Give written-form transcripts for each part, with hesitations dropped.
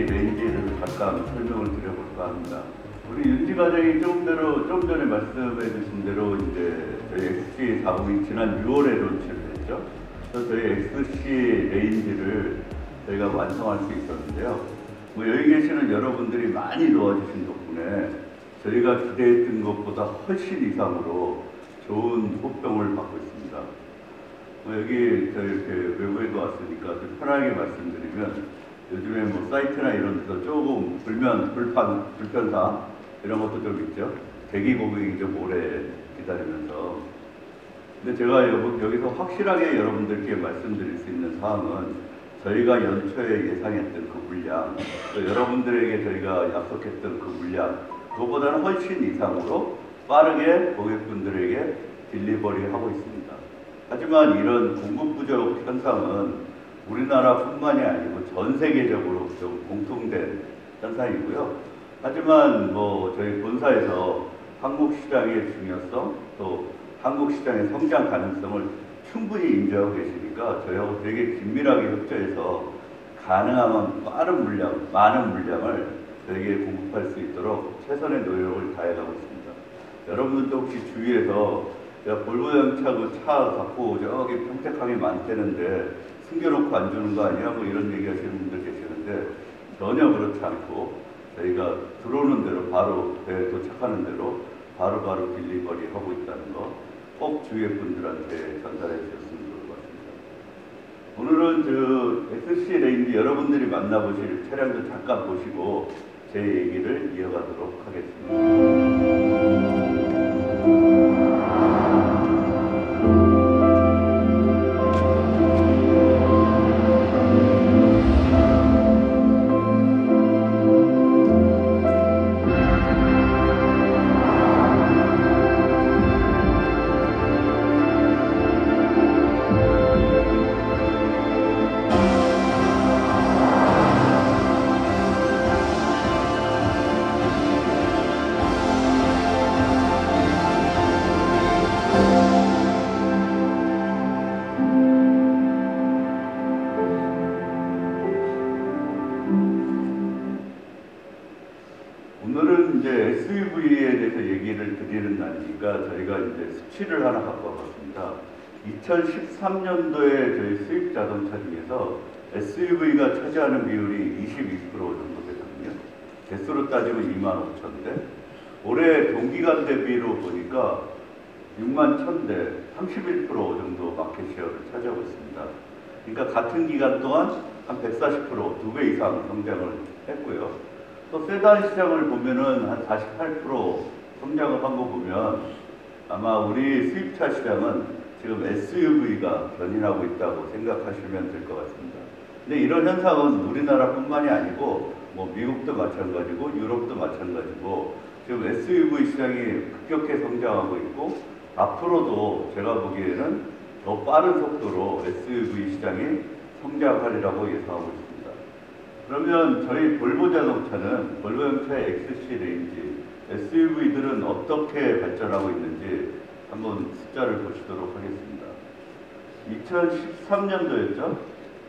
레인지를 잠깐 설명을 드려볼까 합니다. 우리 윤지 과장이 좀 전에 말씀해 주신 대로 이제 저희 XC40이 지난 6월에 론치를 했죠. 그래서 저희 XC 레인지를 저희가 완성할 수 있었는데요. 뭐 여기 계시는 여러분들이 많이 도와주신 덕분에 저희가 기대했던 것보다 훨씬 이상으로 좋은 호평을 받고 있습니다. 뭐 여기 저 이렇게 외부에도 왔으니까 좀 편하게 말씀드리면 요즘에 뭐 사이트나 이런 데서 조금 불편사 이런 것도 좀 있죠. 대기 고객이 좀 오래 기다리면서. 근데 제가 여기서 확실하게 여러분들께 말씀드릴 수 있는 사항은 저희가 연초에 예상했던 그 물량, 또 여러분들에게 저희가 약속했던 그 물량, 그거보다는 훨씬 이상으로 빠르게 고객분들에게 딜리버리하고 있습니다. 하지만 이런 공급 부족 현상은 우리나라뿐만이 아니고 전 세계적으로 좀 공통된 현상이고요. 하지만 뭐 저희 본사에서 한국 시장의 중요성, 또 한국 시장의 성장 가능성을 충분히 인정하고 계시니까 저희하고 되게 긴밀하게 협조해서 가능하면 빠른 물량, 많은 물량을 저희에게 공급할 수 있도록 최선의 노력을 다해가고 있습니다. 여러분들도 혹시 주위에서 볼보 자동차 그 차 갖고 저기 평택항이 많다는데 숨겨놓고 안 주는 거 아니야? 뭐 이런 얘기 하시는 분들 계시는데 전혀 그렇지 않고 저희가 들어오는 대로 바로 배에 도착하는 대로 바로바로 딜리버리 하고 있다는 거 꼭 주위의 분들한테 전달해 주셨으면 좋을 것 같습니다. 오늘은 XC 레인지 여러분들이 만나보실 차량도 잠깐 보시고 제 얘기를 이어가도록 하겠습니다. 오늘은 이제 SUV에 대해서 얘기를 드리는 날이니까 저희가 이제 수치를 하나 갖고 와봤습니다. 2013년도에 저희 수입 자동차 중에서 SUV가 차지하는 비율이 22% 정도 되거든요. 개수로 따지면 25,000대. 올해 동기간 대비로 보니까 61,000대, 31% 정도 마켓 시어를 차지하고 있습니다. 그러니까 같은 기간 동안 한 140%, 2배 이상 성장을 했고요. 또 세단 시장을 보면은 한 48% 성장을 한 거 보면 아마 우리 수입차 시장은 지금 SUV가 견인하고 있다고 생각하시면 될 것 같습니다. 근데 이런 현상은 우리나라뿐만이 아니고 뭐 미국도 마찬가지고 유럽도 마찬가지고 지금 SUV 시장이 급격히 성장하고 있고 앞으로도 제가 보기에는 더 빠른 속도로 SUV 시장이 성장하리라고 예상하고 있습니다. 그러면 저희 볼보 자동차는 볼보 자동차의 XC 레인지, SUV들은 어떻게 발전하고 있는지 한번 숫자를 보시도록 하겠습니다. 2013년도였죠?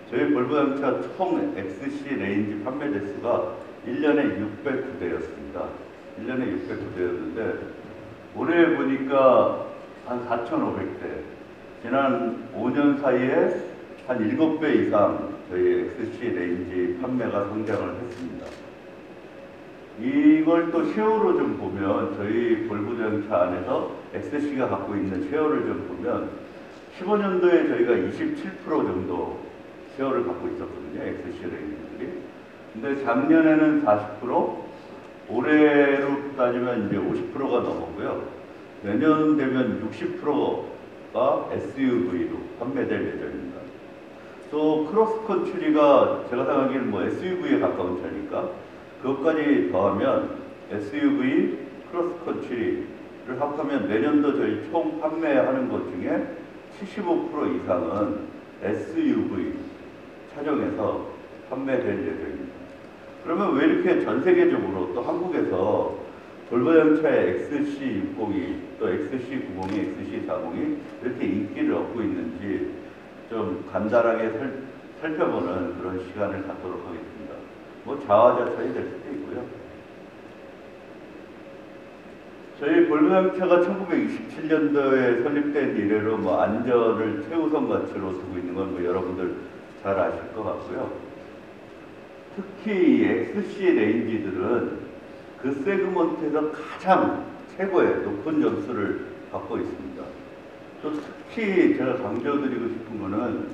저희 볼보 자동차 총 XC 레인지 판매 대수가 1년에 609대였습니다. 1년에 609대였는데 올해 보니까 한 4,500대. 지난 5년 사이에 한 7배 이상 저희 XC 레인지 판매가 성장을 했습니다. 이걸 또 쉐어로 좀 보면 저희 볼보 자동차 안에서 XC가 갖고 있는 쉐어를 좀 보면 15년도에 저희가 27% 정도 쉐어를 갖고 있었거든요. XC 레인지들이. 근데 작년에는 40%, 올해로 따지면 이제 50%가 넘었고요. 내년 되면 60%가 SUV로 판매될 예정입니다. 또 크로스컨트리가 제가 생각하기에는 뭐 SUV에 가까운 차니까 그것까지 더하면 SUV, 크로스컨트리를 합하면 내년도 저희 총 판매하는 것 중에 75% 이상은 SUV 차종에서 판매될 예정입니다. 그러면 왜 이렇게 전 세계적으로 또 한국에서 볼보 자동차의 XC60, 또 XC90, XC40이 이렇게 인기를 얻고 있는지 좀 간단하게 살펴보는 그런 시간을 갖도록 하겠습니다. 뭐 자화자찬이 될 수도 있고요. 저희 볼보 자동차가 1927년도에 설립된 이래로 뭐 안전을 최우선 가치로 두고 있는 건 뭐 여러분들 잘 아실 것 같고요. 특히 이 XC 레인지들은 그 세그먼트에서 가장 최고의 높은 점수를 받고 있습니다. 또 특히 제가 강조드리고 싶은 거는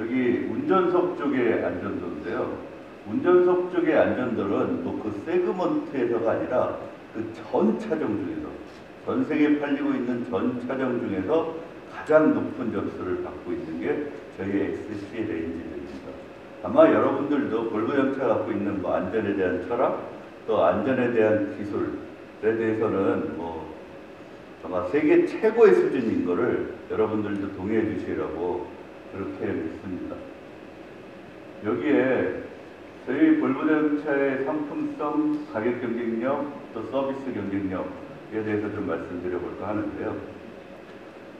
여기 운전석 쪽의 안전도인데요. 운전석 쪽의 안전도는 뭐 그 세그먼트에서가 아니라 그 전 차종 중에서, 전 세계에 팔리고 있는 전 차종 중에서 가장 높은 점수를 받고 있는 게 저희 XC 레인지들입니다. 아마 여러분들도 볼보 자동차 갖고 있는 뭐 안전에 대한 철학, 또 안전에 대한 기술에 대해서는 뭐 아마 세계 최고의 수준인 거를 여러분들도 동의해 주시라고 그렇게 믿습니다. 여기에 저희 볼보 자동차의 상품성, 가격 경쟁력, 또 서비스 경쟁력에 대해서 좀 말씀드려볼까 하는데요.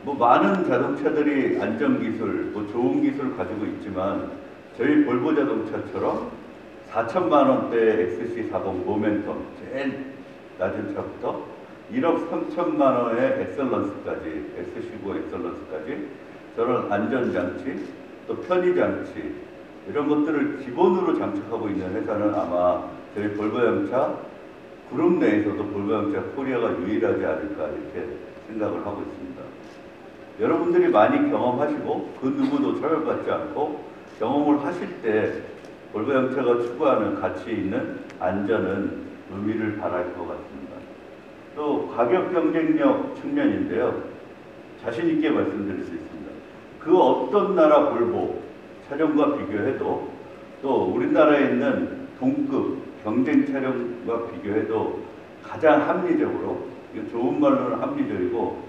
뭐 많은 자동차들이 안전기술, 뭐 좋은 기술 가지고 있지만 저희 볼보 자동차처럼 4천만 원대 XC40 모멘텀, 제일 낮은 차부터 1억 3천만 원의 엑셀런스까지, XC9 엑셀런스까지 저런 안전장치, 또 편의장치 이런 것들을 기본으로 장착하고 있는 회사는 아마 저희 볼보 자동차 그룹 내에서도 볼보 자동차 코리아가 유일하지 않을까 이렇게 생각을 하고 있습니다. 여러분들이 많이 경험하시고 그 누구도 차별받지 않고 경험을 하실 때 볼보 자동차가 추구하는 가치 있는 안전은 의미를 발할 것 같습니다. 또 가격 경쟁력 측면인데요. 자신 있게 말씀드릴 수 있습니다. 그 어떤 나라 볼보 차량과 비교해도 또 우리나라에 있는 동급 경쟁 차량과 비교해도 가장 합리적으로, 이거 좋은 말로는 합리적이고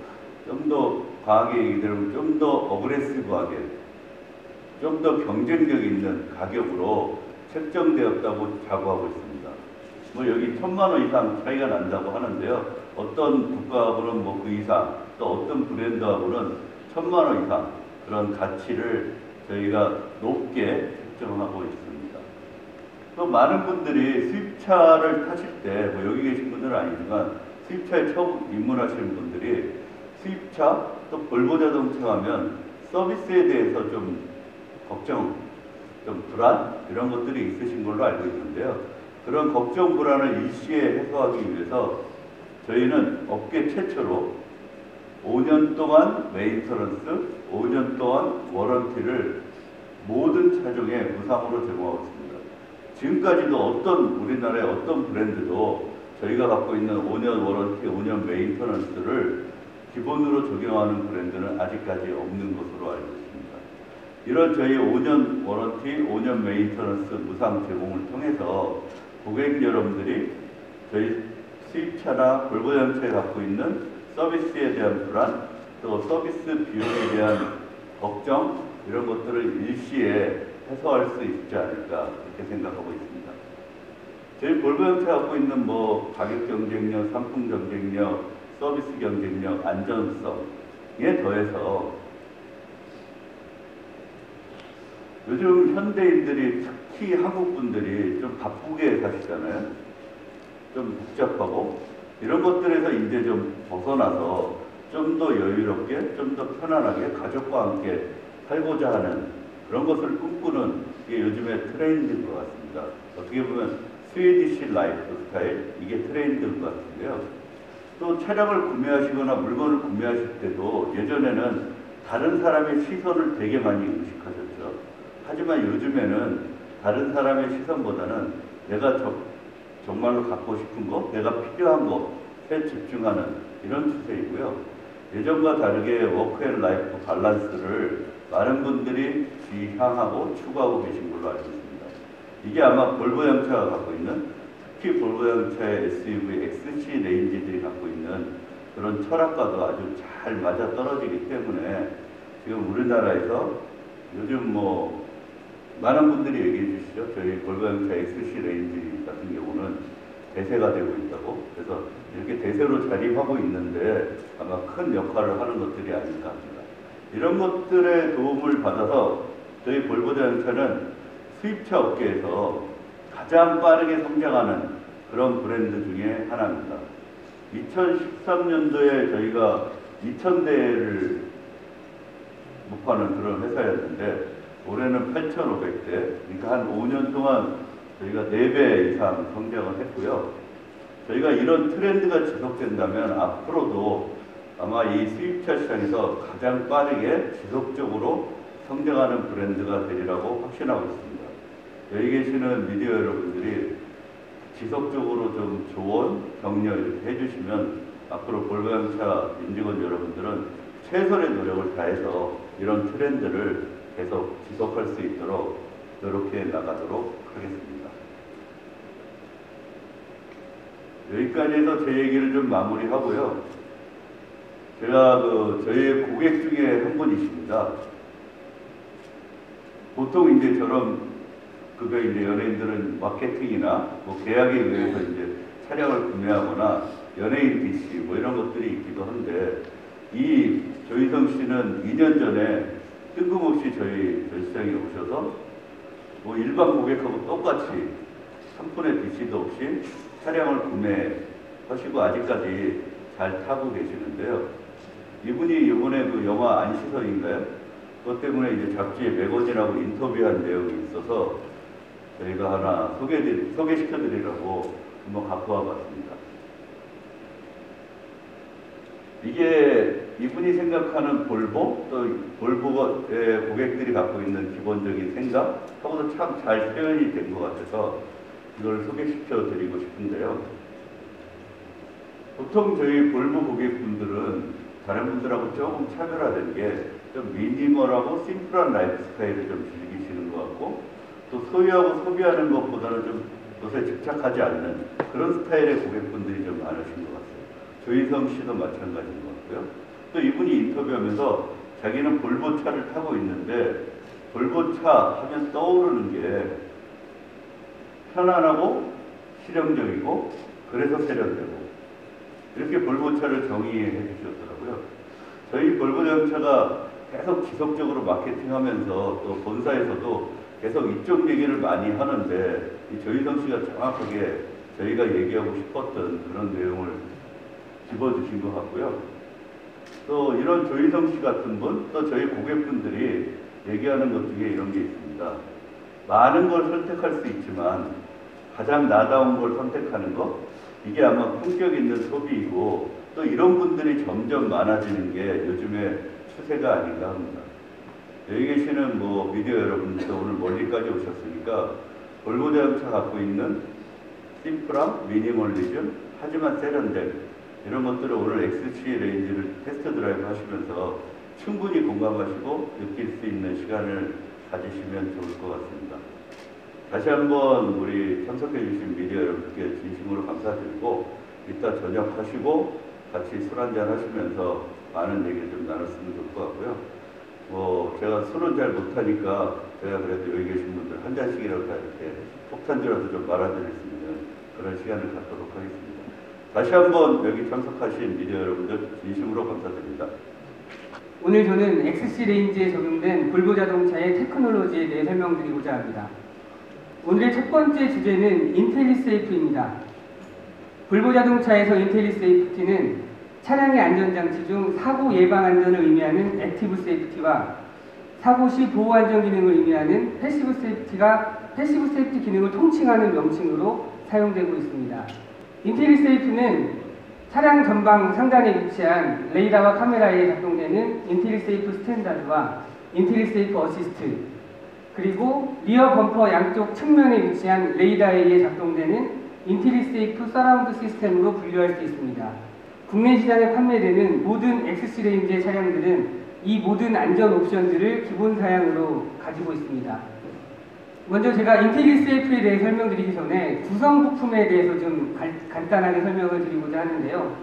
좀 더 과하게 얘기하면 좀 더 어그레시브하게, 좀 더 경쟁력 있는 가격으로 책정되었다고 자부하고 있습니다. 뭐 여기 1,000만 원 이상 차이가 난다고 하는데요. 어떤 국가하고는 뭐 그 이상, 또 어떤 브랜드하고는 1,000만 원 이상 그런 가치를 저희가 높게 책정하고 있습니다. 또 많은 분들이 수입차를 타실 때, 뭐 여기 계신 분들은 아니지만 수입차에 처음 입문하시는 분들이 수입차, 또 볼보 자동차 하면 서비스에 대해서 좀 걱정, 좀 불안 이런 것들이 있으신 걸로 알고 있는데요. 그런 걱정, 불안을 일시에 해소하기 위해서 저희는 업계 최초로 5년 동안 메인터넌스, 5년 동안 워런티를 모든 차종에 무상으로 제공하고 있습니다. 지금까지도 어떤 우리나라의 어떤 브랜드도 저희가 갖고 있는 5년 워런티, 5년 메인터넌스를 기본으로 적용하는 브랜드는 아직까지 없는 것으로 알고 있습니다. 이런 저희 5년 워런티, 5년 메인터넌스 무상 제공을 통해서 고객 여러분들이 저희 수입차나 볼보 자동차에 갖고 있는 서비스에 대한 불안, 또 서비스 비용에 대한 걱정 이런 것들을 일시에 해소할 수 있지 않을까 이렇게 생각하고 있습니다. 저희 볼보 자동차 갖고 있는 뭐 가격 경쟁력, 상품 경쟁력, 서비스 경쟁력, 안전성에 더해서 요즘 현대인들이 특히 한국 분들이 좀 바쁘게 사시잖아요. 좀 복잡하고 이런 것들에서 이제 좀 벗어나서 좀 더 여유롭게, 좀 더 편안하게 가족과 함께 살고자 하는 그런 것을 꿈꾸는 게 요즘의 트렌드인 것 같습니다. 어떻게 보면 스웨디시 라이프 스타일, 이게 트렌드인 것 같은데요. 또 차량을 구매하시거나 물건을 구매하실 때도 예전에는 다른 사람의 시선을 되게 많이 의식하셨죠. 하지만 요즘에는 다른 사람의 시선보다는 내가 정말로 갖고 싶은 거, 내가 필요한 것에 집중하는 이런 추세이고요. 예전과 다르게 워크앤라이프 밸런스를 많은 분들이 지향하고 추구하고 계신 걸로 알고 있습니다. 이게 아마 볼보 자동차가 갖고 있는, 특히 볼보 자동차의 SUV, XC 레인지들이 갖고 있는 그런 철학과도 아주 잘 맞아 떨어지기 때문에 지금 우리나라에서 요즘 뭐 많은 분들이 얘기해 주시죠. 저희 볼보 자동차 XC 레인지 같은 경우는 대세가 되고 있다고. 그래서 이렇게 대세로 자립하고 있는데 아마 큰 역할을 하는 것들이 아닐까 합니다. 이런 것들의 도움을 받아서 저희 볼보 자동차는 수입차 업계에서 가장 빠르게 성장하는 그런 브랜드 중에 하나입니다. 2013년도에 저희가 2,000대를 목파는 그런 회사였는데 올해는 8,500대, 그러니까 한 5년 동안 저희가 4배 이상 성장을 했고요. 저희가 이런 트렌드가 지속된다면 앞으로도 아마 이 수입차 시장에서 가장 빠르게 지속적으로 성장하는 브랜드가 되리라고 확신하고 있습니다. 여기 계시는 미디어 여러분들이 지속적으로 좀 조언, 격려 이렇게 해주시면 앞으로 볼보자동차 임직원 여러분들은 최선의 노력을 다해서 이런 트렌드를 계속 지속할 수 있도록 노력해 나가도록 하겠습니다. 여기까지 해서 제 얘기를 좀 마무리하고요. 제가 저희 고객 중에 한 분이십니다. 보통 이제 저런 이제 연예인들은 마케팅이나 뭐 계약에 의해서 이제 차량을 구매하거나 연예인 DC 뭐 이런 것들이 있기도 한데 이 조희성 씨는 2년 전에 뜬금없이 저희 시장에 오셔서 뭐 일반 고객하고 똑같이 한 푼의 DC도 없이 차량을 구매하시고 아직까지 잘 타고 계시는데요. 이분이 이번에 그 영화 안시성인가요? 그것 때문에 이제 잡지에 매거진하고 인터뷰한 내용이 있어서 저희가 하나 소개시켜드리려고 한번 갖고 와봤습니다. 이게 이분이 생각하는 볼보, 또 볼보의 고객들이 갖고 있는 기본적인 생각하고도 참 잘 표현이 된 것 같아서 이걸 소개시켜드리고 싶은데요. 보통 저희 볼보 고객분들은 다른 분들하고 조금 차별화된 게 좀 미니멀하고 심플한 라이프 스타일을 좀 즐기시는 것 같고 또 소유하고 소비하는 것보다는 좀 것에 집착하지 않는 그런 스타일의 고객분들이 좀 많으신 것 같아요. 조희성 씨도 마찬가지인 것 같고요. 또 이분이 인터뷰하면서 자기는 볼보 차를 타고 있는데 볼보 차 하면 떠오르는 게 편안하고 실용적이고 그래서 세련되고 이렇게 볼보 차를 정의해 주셨더라고요. 저희 볼보 자동차가 계속 지속적으로 마케팅하면서 또 본사에서도 계속 이쪽 얘기를 많이 하는데 이 조희성 씨가 정확하게 저희가 얘기하고 싶었던 그런 내용을 집어주신 것 같고요. 또 이런 조희성 씨 같은 분, 또 저희 고객분들이 얘기하는 것 중에 이런 게 있습니다. 많은 걸 선택할 수 있지만 가장 나다운 걸 선택하는 것, 이게 아마 품격 있는 소비이고 또 이런 분들이 점점 많아지는 게 요즘의 추세가 아닌가 합니다. 여기 계시는 뭐 미디어 여러분들도 오늘 멀리까지 오셨으니까 볼보 자동차 갖고 있는 심플함, 미니멀리즘, 하지만 세련됨 이런 것들을 오늘 XC 레인지를 테스트 드라이브 하시면서 충분히 공감하시고 느낄 수 있는 시간을 가지시면 좋을 것 같습니다. 다시 한번 우리 참석해 주신 미디어 여러분께 진심으로 감사드리고 이따 저녁 하시고 같이 술 한잔 하시면서 많은 얘기 좀 나눴으면 좋을 것 같고요. 뭐 제가 술은 잘 못하니까 제가 그래도 여기 계신 분들 한 잔씩이라도 다 이렇게 폭탄주라도 좀 말아드릴 수 있는 그런 시간을 갖도록 하겠습니다. 다시 한번 여기 참석하신 미디어 여러분들 진심으로 감사드립니다. 오늘 저는 XC 레인지에 적용된 볼보 자동차의 테크놀로지에 대해 설명드리고자 합니다. 오늘의 첫 번째 주제는 인텔리세이프입니다. 볼보 자동차에서 인텔리세이프티는 차량의 안전장치 중 사고 예방 안전을 의미하는 액티브 세이프티와 사고 시 보호 안전 기능을 의미하는 패시브 세이프티 기능을 통칭하는 명칭으로 사용되고 있습니다. 인텔리세이프는 차량 전방 상단에 위치한 레이더와 카메라에 작동되는 인텔리세이프 스탠다드와 인텔리세이프 어시스트, 그리고 리어 범퍼 양쪽 측면에 위치한 레이더에 의해 작동되는 인텔리세이프 서라운드 시스템으로 분류할 수 있습니다. 국내 시장에 판매되는 모든 XC 레인지의 차량들은 이 모든 안전 옵션들을 기본 사양으로 가지고 있습니다. 먼저 제가 인텔리세이프에 대해 설명드리기 전에 구성 부품에 대해서 좀 간단하게 설명을 드리고자 하는데요.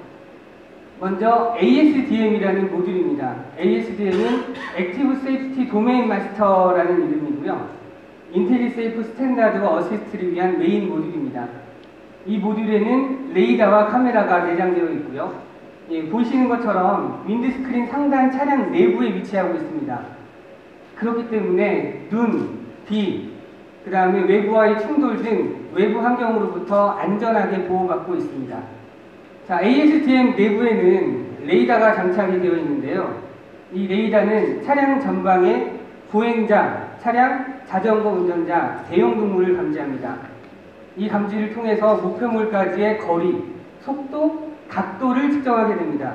먼저 ASDM이라는 모듈입니다. ASDM은 액티브 세이프티 도메인 마스터라는 이름이고요. 인텔리세이프 스탠다드와 어시스트를 위한 메인 모듈입니다. 이 모듈에는 레이더와 카메라가 내장되어 있고요. 보시는 것처럼 윈드스크린 상단 차량 내부에 위치하고 있습니다. 그렇기 때문에 눈, 비, 그 다음에 외부와의 충돌 등 외부 환경으로부터 안전하게 보호받고 있습니다. 자, ASDM 내부에는 레이더가 장착이 되어 있는데요. 이 레이더는 차량 전방에 보행자, 차량, 자전거 운전자, 대형 동물을 감지합니다. 이 감지를 통해서 목표물까지의 거리, 속도, 각도를 측정하게 됩니다.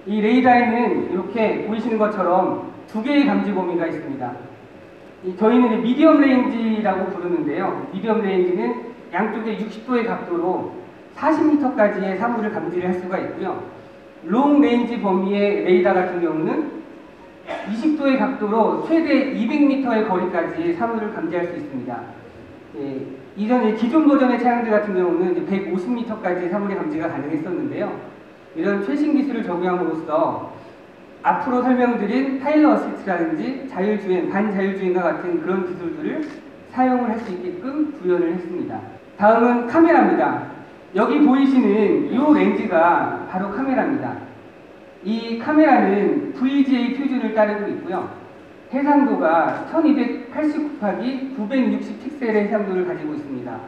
이 레이더에는 이렇게 보이시는 것처럼 두 개의 감지 범위가 있습니다. 저희는 미디엄 레인지라고 부르는데요. 미디엄 레인지는 양쪽에 60도의 각도로 40m까지의 사물을 감지를 할 수가 있고요. 롱 레인지 범위의 레이더 같은 경우는 20도의 각도로 최대 200m의 거리까지 사물을 감지할 수 있습니다. 이전 기존 버전의 차량들 같은 경우는 150m까지 사물의 감지가 가능했었는데요. 이런 최신 기술을 적용함으로써 앞으로 설명드린 파일럿 어시스트라든지 자율주행, 반자율주행과 같은 그런 기술들을 사용을 할 수 있게끔 구현을 했습니다. 다음은 카메라입니다. 여기 보이시는 이 렌즈가 바로 카메라입니다. 이 카메라는 VGA 표준을 따르고 있고요. 해상도가 1280×960 픽셀의 해상도를 가지고 있습니다.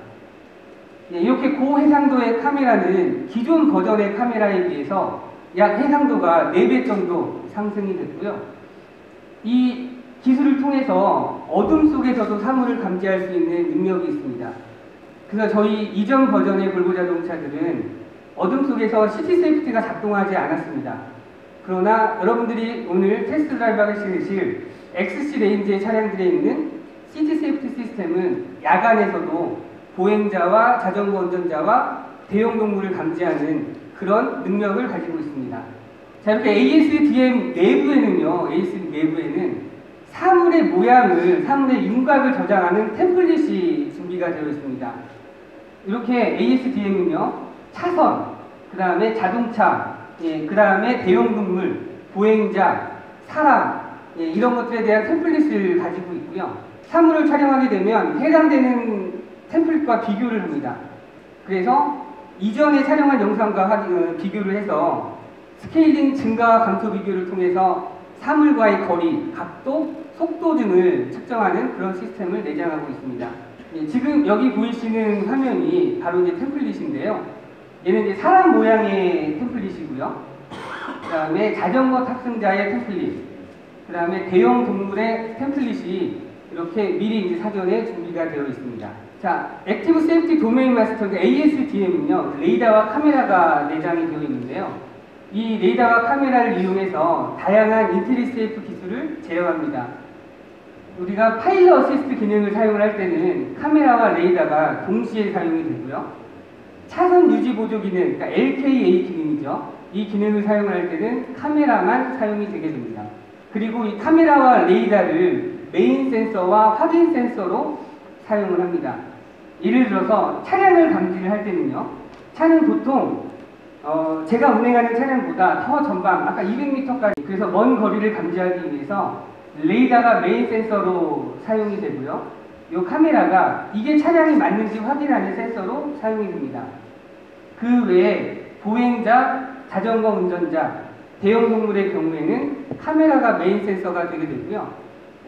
이렇게 고해상도의 카메라는 기존 버전의 카메라에 비해서 약 해상도가 4배 정도 상승이 됐고요. 이 기술을 통해서 어둠 속에서도 사물을 감지할 수 있는 능력이 있습니다. 그래서 저희 이전 버전의 볼보 자동차들은 어둠 속에서 시티 세이프티가 작동하지 않았습니다. 그러나 여러분들이 오늘 테스트 드라이브 하실 XC 레인지의 차량들에 있는 시티 세이프티 시스템은 야간에서도 보행자와 자전거 운전자와 대형 동물을 감지하는 그런 능력을 가지고 있습니다. 자, 이렇게 ASDM 내부에는 사물의 모양을, 사물의 윤곽을 저장하는 템플릿이 준비가 되어 있습니다. 이렇게 ASDM은요, 차선, 그 다음에 자동차, 그 다음에 대형 동물, 보행자, 사람, 이런 것들에 대한 템플릿을 가지고 있고요. 사물을 촬영하게 되면 해당되는 템플릿과 비교를 합니다. 그래서 이전에 촬영한 영상과 비교를 해서 스케일링 증가와 감소 비교를 통해서 사물과의 거리, 각도, 속도 등을 측정하는 그런 시스템을 내장하고 있습니다. 지금 여기 보이시는 화면이 바로 이제 템플릿인데요. 얘는 이제 사람 모양의 템플릿이고요. 그 다음에 자전거 탑승자의 템플릿, 그 다음에 대형 동물의 템플릿이 이렇게 미리 이제 사전에 준비가 되어 있습니다. 자, 액티브 세이프티 도메인 마스터 ASDM은요, 레이더와 카메라가 내장이 되어 있는데요. 이 레이더와 카메라를 이용해서 다양한 인텔리세이프 기술을 제어합니다. 우리가 파일럿 어시스트 기능을 사용을 할 때는 카메라와 레이더가 동시에 사용이 되고요. 차선 유지 보조 기능, 그러니까 LKA 기능이죠. 이 기능을 사용을 할 때는 카메라만 사용이 되게 됩니다. 그리고 이 카메라와 레이더를 메인 센서와 확인 센서로 사용을 합니다. 예를 들어서 차량을 감지를 할 때는요, 차는 보통 제가 운행하는 차량보다 더 전방, 아까 200m까지, 그래서 먼 거리를 감지하기 위해서 레이더가 메인 센서로 사용이 되고요. 이 카메라가 이게 차량이 맞는지 확인하는 센서로 사용이 됩니다. 그 외에 보행자, 자전거 운전자, 대형 동물의 경우에는 카메라가 메인 센서가 되게 되고요.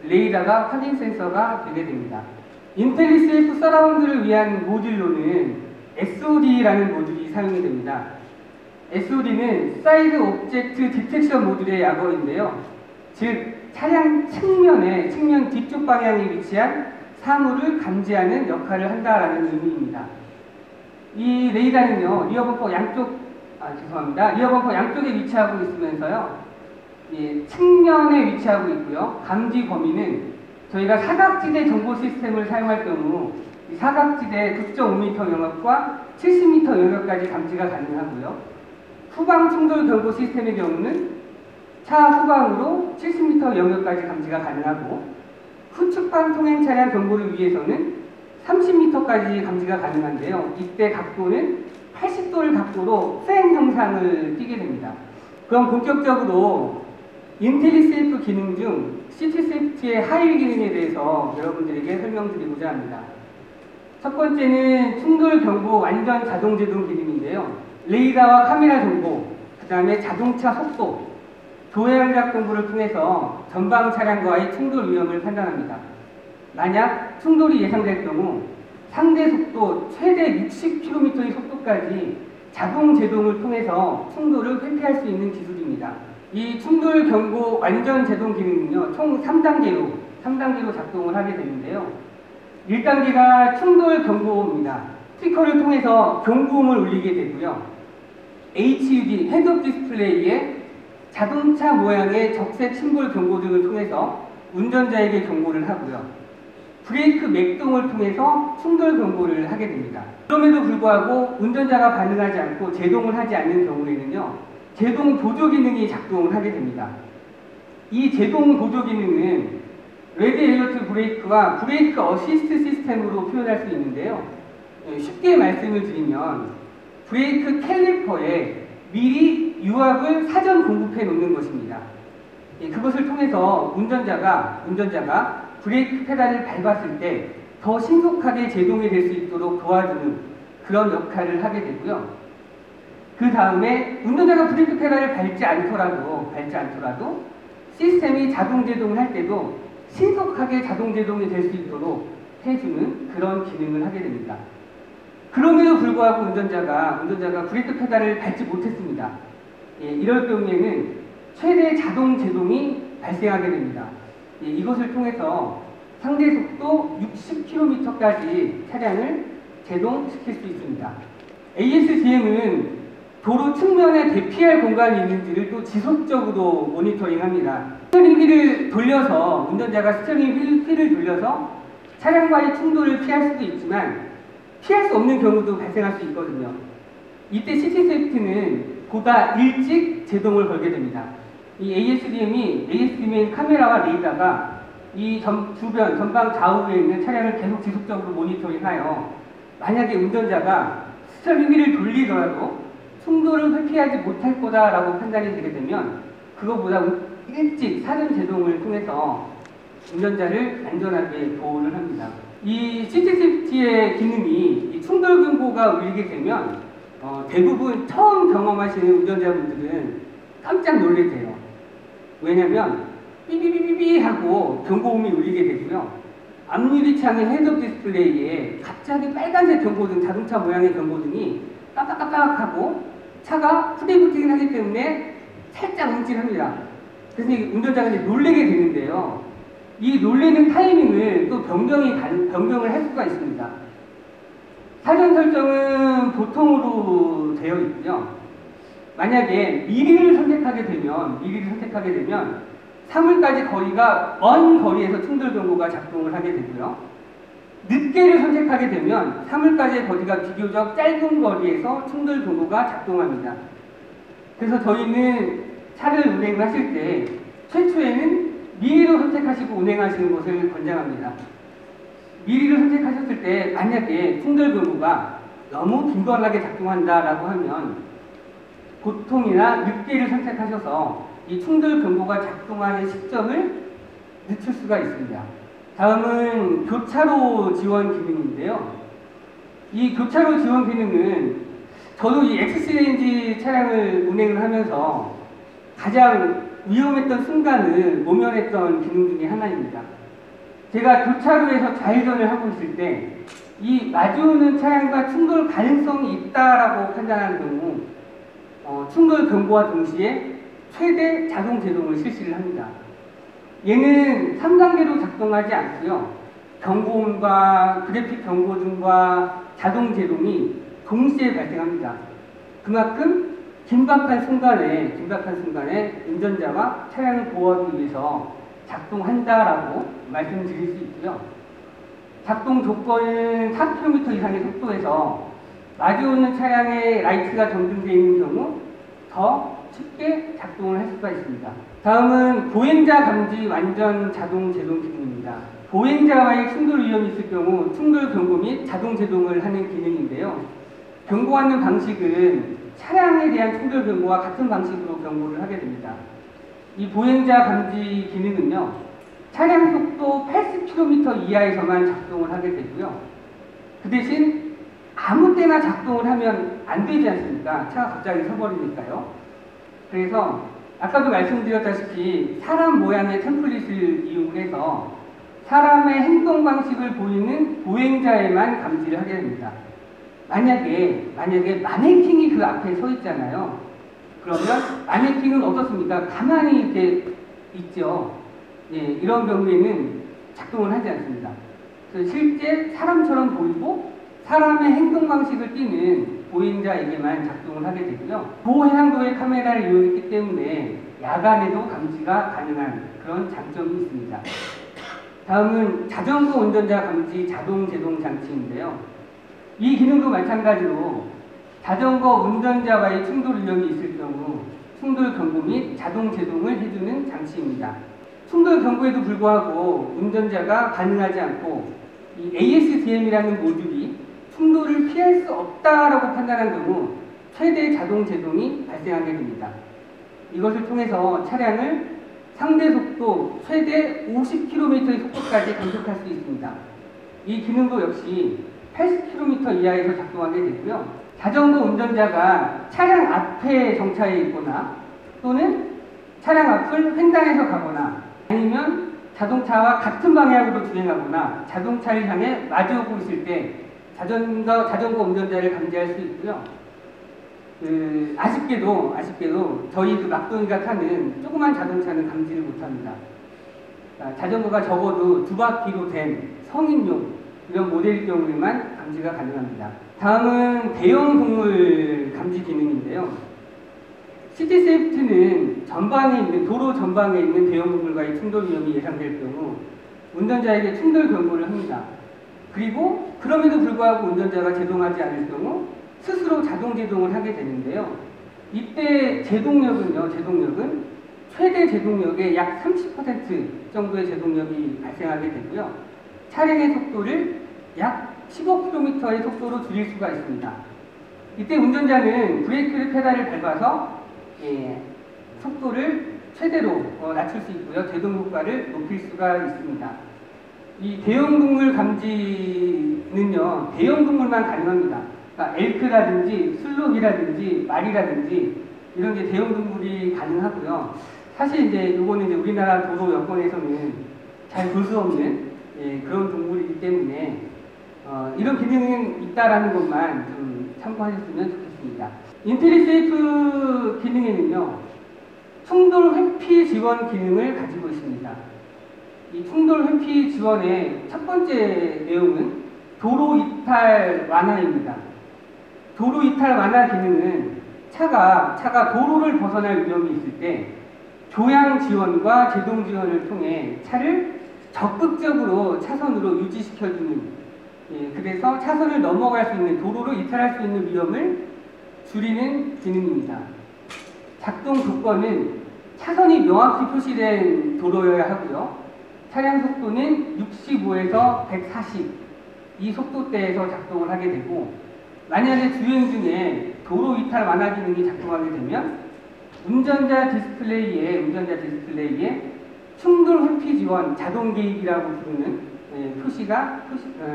레이더가 확인 센서가 되게 됩니다. 인텔리세이프 서라운드를 위한 모듈로는 SOD라는 모듈이 사용이 됩니다. SOD는 사이드 오브젝트 디텍션 모듈의 약어인데요. 즉, 차량 측면 뒤쪽 방향에 위치한 사물을 감지하는 역할을 한다라는 의미입니다. 이 레이더는요, 리어 범퍼 양쪽에 위치하고 있으면서요, 측면에 위치하고 있고요. 감지 범위는 저희가 사각지대 정보 시스템을 사용할 경우 이 사각지대 9.5m 영역과 70m 영역까지 감지가 가능하고요. 후방 충돌 경보 시스템의 경우는 차 후방으로 70m 영역까지 감지가 가능하고, 후측방 통행 차량 경보를 위해서는 30m까지 감지가 가능한데요. 이때 각도는 80도를 각도로 팬 형상을 띠게 됩니다. 그럼 본격적으로 인텔리세이프 기능 중 시티 세이프티의 하위 기능에 대해서 여러분들에게 설명드리고자 합니다. 첫 번째는 충돌 경보 완전 자동 제동 기능인데요. 레이더와 카메라 정보, 그 다음에 자동차 속도, 도해양작 정보를 통해서 전방 차량과의 충돌 위험을 판단합니다. 만약 충돌이 예상될 경우 상대 속도 최대 60km의 속도까지 자동 제동을 통해서 충돌을 회피할 수 있는 기술입니다. 이 충돌 경고 완전 제동 기능은요, 총 3단계로 작동을 하게 되는데요. 1단계가 충돌 경고입니다. 스피커를 통해서 경고음을 울리게 되고요. HUD, 헤드업 디스플레이에 자동차 모양의 적색 심볼 경고 등을 통해서 운전자에게 경고를 하고요. 브레이크 맥동을 통해서 충돌 경고를 하게 됩니다. 그럼에도 불구하고 운전자가 반응하지 않고 제동을 하지 않는 경우에는요, 제동 보조 기능이 작동을 하게 됩니다. 이 제동 보조 기능은 레드 엘러트 브레이크와 브레이크 어시스트 시스템으로 표현할 수 있는데요. 쉽게 말씀을 드리면 브레이크 캘리퍼에 미리 유압을 사전 공급해 놓는 것입니다. 그것을 통해서 운전자가 브레이크 페달을 밟았을 때 더 신속하게 제동이 될 수 있도록 도와주는 그런 역할을 하게 되고요. 그 다음에 운전자가 브레이크 페달을 밟지 않더라도 시스템이 자동 제동을 할 때도 신속하게 자동 제동이 될 수 있도록 해주는 그런 기능을 하게 됩니다. 그럼에도 불구하고 운전자가 브레이크 페달을 밟지 못했습니다. 이럴 경우에는 최대 자동 제동이 발생하게 됩니다. 이것을 통해서 상대 속도 60km까지 차량을 제동시킬 수 있습니다. ASGM은 도로 측면에 대피할 공간이 있는지를 또 지속적으로 모니터링합니다. 스티어링 휠을 돌려서 운전자가 스티어링 휠을 돌려서 차량과의 충돌을 피할 수도 있지만 피할 수 없는 경우도 발생할 수 있거든요. 이때 시티 세프티는 보다 일찍 제동을 걸게 됩니다. 이 ASDM이 카메라와 레이더가 이 전방 좌우에 있는 차량을 계속 지속적으로 모니터링하여 만약에 운전자가 스티어링 휠을 돌리더라도 충돌을 회피하지 못할 거다라고 판단이 되게 되면 그것보다 일찍 사전 제동을 통해서 운전자를 안전하게 보호를 합니다. 이 시티 세프티의 기능이 이 충돌 경고가 울리게 되면 대부분 처음 경험하시는 운전자분들은 깜짝 놀라세요. 왜냐면 삐삐삐삐삐 하고 경고음이 울리게 되고요. 앞유리창의 헤드업 디스플레이에 갑자기 빨간색 경고등, 자동차 모양의 경고등이 깜빡깜빡하고 차가 프리부팅을 하기 때문에 살짝 움찔합니다. 그래서 운전자가 이제 놀래게 되는데요. 이 놀래는 타이밍을 또 변경을 할 수가 있습니다. 사전 설정은 보통으로 되어 있고요. 만약에 미리를 선택하게 되면 3월까지 거리가 먼 거리에서 충돌 경고가 작동을 하게 되고요. 늦게를 선택하게 되면 3월까지의 거리가 비교적 짧은 거리에서 충돌 경고가 작동합니다. 그래서 저희는 차를 운행을 하실 때 최초에는 미리로 선택하시고 운행하시는 것을 권장합니다. 미리를 선택하셨을 때 만약에 충돌 경고가 너무 긴걸하게 작동한다라고 하면 보통이나 늦게를 선택하셔서 이 충돌 경고가 작동하는 시점을 늦출 수가 있습니다. 다음은 교차로 지원 기능인데요. 이 교차로 지원 기능은 저도 이 XC레인지 차량을 운행을 하면서 가장 위험했던 순간을 모면했던 기능 중에 하나입니다. 제가 교차로에서 좌회전을 하고 있을 때 이 마주오는 차량과 충돌 가능성이 있다라고 판단하는 경우 충돌 경고와 동시에 최대 자동 제동을 실시를 합니다. 얘는 3단계로 작동하지 않고요. 경고음과 그래픽 경고등과 자동 제동이 동시에 발생합니다. 그만큼 긴박한 순간에 운전자와 차량을 보호하기 위해서 작동한다라고 말씀드릴 수 있고요. 작동 조건은 4km 이상의 속도에서 마주오는 차량의 라이트가 점등되어 있는 경우 더 쉽게 작동을 할 수가 있습니다. 다음은 보행자 감지 완전 자동 제동 기능입니다. 보행자와의 충돌 위험이 있을 경우 충돌 경고 및 자동 제동을 하는 기능인데요. 경고하는 방식은 차량에 대한 충돌 경고와 같은 방식으로 경고를 하게 됩니다. 이 보행자 감지 기능은요, 차량 속도 80km 이하에서만 작동을 하게 되고요. 그 대신 아무 때나 작동을 하면 안 되지 않습니까? 차가 갑자기 서버리니까요. 그래서 아까도 말씀드렸다시피 사람 모양의 템플릿을 이용해서 사람의 행동 방식을 보이는 보행자에만 감지를 하게 됩니다. 만약에 마네킹이 그 앞에 서 있잖아요. 그러면 마네킹은 어떻습니까? 가만히 이렇게 있죠. 예, 이런 경우에는 작동을 하지 않습니다. 그래서 실제 사람처럼 보이고 사람의 행동 방식을 띠는 보행자에게만 작동을 하게 되고요. 고해상도의 카메라를 이용했기 때문에 야간에도 감지가 가능한 그런 장점이 있습니다. 다음은 자전거 운전자 감지 자동 제동 장치인데요. 이 기능도 마찬가지로 자전거 운전자와의 충돌 위험이 있을 경우 충돌 경고 및 자동 제동을 해주는 장치입니다. 충돌 경고에도 불구하고 운전자가 반응하지 않고 이 ASDM이라는 모듈이 충돌을 피할 수 없다라고 판단한 경우 최대 자동 제동이 발생하게 됩니다. 이것을 통해서 차량을 상대 속도 최대 50km의 속도까지 감속할 수 있습니다. 이 기능도 역시 80km 이하에서 작동하게 되고요. 자전거 운전자가 차량 앞에 정차해 있거나 또는 차량 앞을 횡단해서 가거나 아니면 자동차와 같은 방향으로 주행하거나 자동차를 향해 마주오고 있을 때 자전거 운전자를 감지할 수 있고요. 아쉽게도 저희 막둥이가 타는 조그만 자동차는 감지를 못합니다. 자전거가 적어도 2바퀴로 된 성인용 이런 모델일 경우에만 감지가 가능합니다. 다음은 대형 동물 감지 기능인데요. 시티세이프티는 도로 전방에 있는 대형 동물과의 충돌 위험이 예상될 경우 운전자에게 충돌 경고를 합니다. 그리고 그럼에도 불구하고 운전자가 제동하지 않을 경우 스스로 자동 제동을 하게 되는데요. 이때 제동력은 최대 제동력의 약 30% 정도의 제동력이 발생하게 되고요. 차량의 속도를 약 15km의 속도로 줄일 수가 있습니다. 이때 운전자는 브레이크를 페달을 밟아서 속도를 최대로 낮출 수 있고요. 제동 효과를 높일 수가 있습니다. 이 대형동물 감지는요, 대형동물만 가능합니다. 그러니까 엘크라든지 슬록이라든지 말이라든지 이런 게 대형동물이 가능하고요. 사실 이거는 우리나라 도로 여건에서는 잘 볼 수 없는 그런 동물이기 때문에 이런 기능은 있다라는 것만 좀 참고하셨으면 좋겠습니다. 인텔리세이프 기능에는요, 충돌 회피 지원 기능을 가지고 있습니다. 이 충돌 회피 지원의 첫 번째 내용은 도로 이탈 완화입니다. 도로 이탈 완화 기능은 차가 도로를 벗어날 위험이 있을 때 조향 지원과 제동 지원을 통해 차를 적극적으로 차선으로 유지시켜주는, 그래서 차선을 넘어갈 수 있는, 도로를 이탈할 수 있는 위험을 줄이는 기능입니다. 작동 조건은 차선이 명확히 표시된 도로여야 하고요. 차량 속도는 65에서 140 이 속도대에서 작동을 하게 되고, 만약에 주행 중에 도로 이탈 완화 기능이 작동하게 되면 운전자 디스플레이에 충돌 회피 지원 자동 개입이라고 부르는 표시가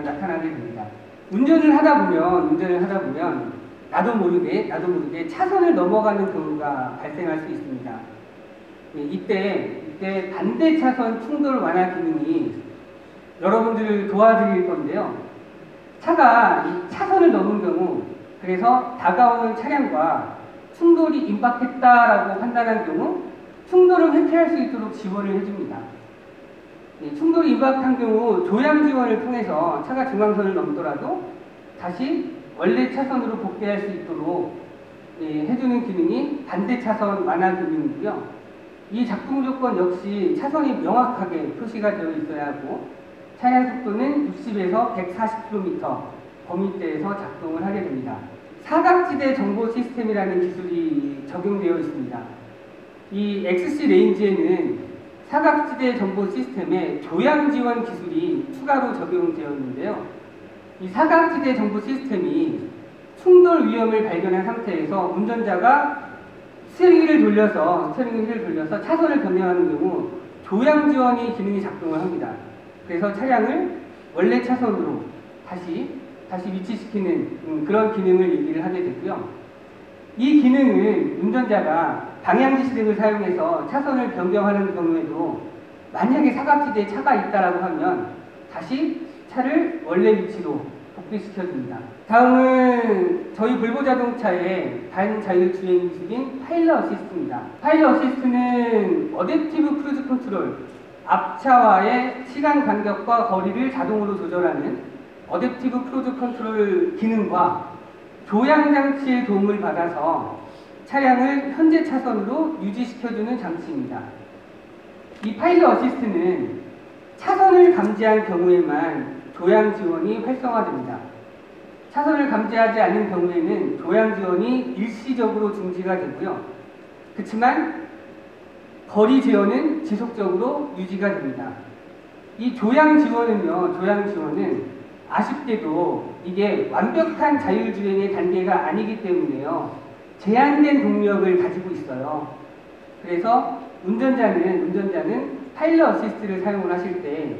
나타나게 됩니다. 운전을 하다 보면 나도 모르게 차선을 넘어가는 경우가 발생할 수 있습니다. 이때 반대 차선 충돌 완화 기능이 여러분들을 도와드릴 건데요. 차가 이 차선을 넘은 경우, 그래서 다가오는 차량과 충돌이 임박했다라고 판단한 경우 충돌을 회피할 수 있도록 지원을 해줍니다. 충돌이 임박한 경우 조향 지원을 통해서 차가 중앙선을 넘더라도 다시 원래 차선으로 복귀할 수 있도록 해주는 기능이 반대 차선 완화 기능이고요. 이 작동 조건 역시 차선이 명확하게 표시가 되어 있어야 하고, 차량 속도는 60에서 140km 범위대에서 작동을 하게 됩니다. 사각지대 정보 시스템이라는 기술이 적용되어 있습니다. 이 XC 레인지에는 사각지대 정보 시스템에 조향 지원 기술이 추가로 적용되어 있는데요. 이 사각지대 정보 시스템이 충돌 위험을 발견한 상태에서 운전자가 스티어링 휠을 돌려서 차선을 변경하는 경우 조향 지원이 기능이 작동을 합니다. 그래서 차량을 원래 차선으로 다시 위치시키는 그런 기능을 얘기를 하게 되고요. 이 기능은 운전자가 방향지시 등을 사용해서 차선을 변경하는 경우에도 만약에 사각지대에 차가 있다라고 하면 다시 차를 원래 위치로 복귀시켜줍니다. 다음은 저희 볼보 자동차의 반자율주행 기술인 파일럿 어시스트입니다. 파일럿 어시스트는 어댑티브 크루즈 컨트롤, 앞차와의 시간 간격과 거리를 자동으로 조절하는 어댑티브 크루즈 컨트롤 기능과 조향장치의 도움을 받아서 차량을 현재 차선으로 유지시켜주는 장치입니다. 이 파일럿 어시스트는 차선을 감지한 경우에만 조향 지원이 활성화됩니다. 차선을 감지하지 않은 경우에는 조향 지원이 일시적으로 중지가 되고요. 그렇지만 거리 제어는 지속적으로 유지가 됩니다. 이 조향 지원은 아쉽게도 이게 완벽한 자율주행의 단계가 아니기 때문에요. 제한된 동력을 가지고 있어요. 그래서 운전자는 파일럿 어시스트를 사용을 하실 때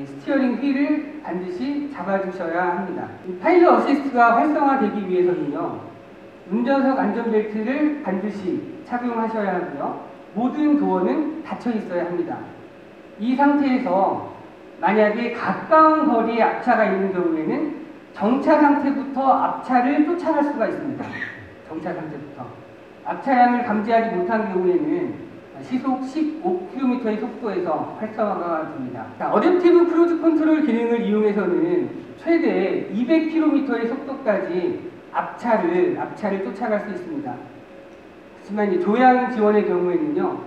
스티어링 휠을 반드시 잡아주셔야 합니다. 파일럿 어시스트가 활성화되기 위해서는요, 운전석 안전벨트를 반드시 착용하셔야 하고요, 모든 도어는 닫혀 있어야 합니다. 이 상태에서 만약에 가까운 거리에 앞차가 있는 경우에는 정차 상태부터 앞차를 쫓아갈 수가 있습니다. 정차 상태부터. 앞차량을 감지하지 못한 경우에는 시속 15km의 속도에서 활성화가 됩니다. 어댑티브 크루즈 컨트롤 기능을 이용해서는 최대 200km의 속도까지 앞차를 쫓아갈 수 있습니다. 하지만 조향 지원의 경우에는요,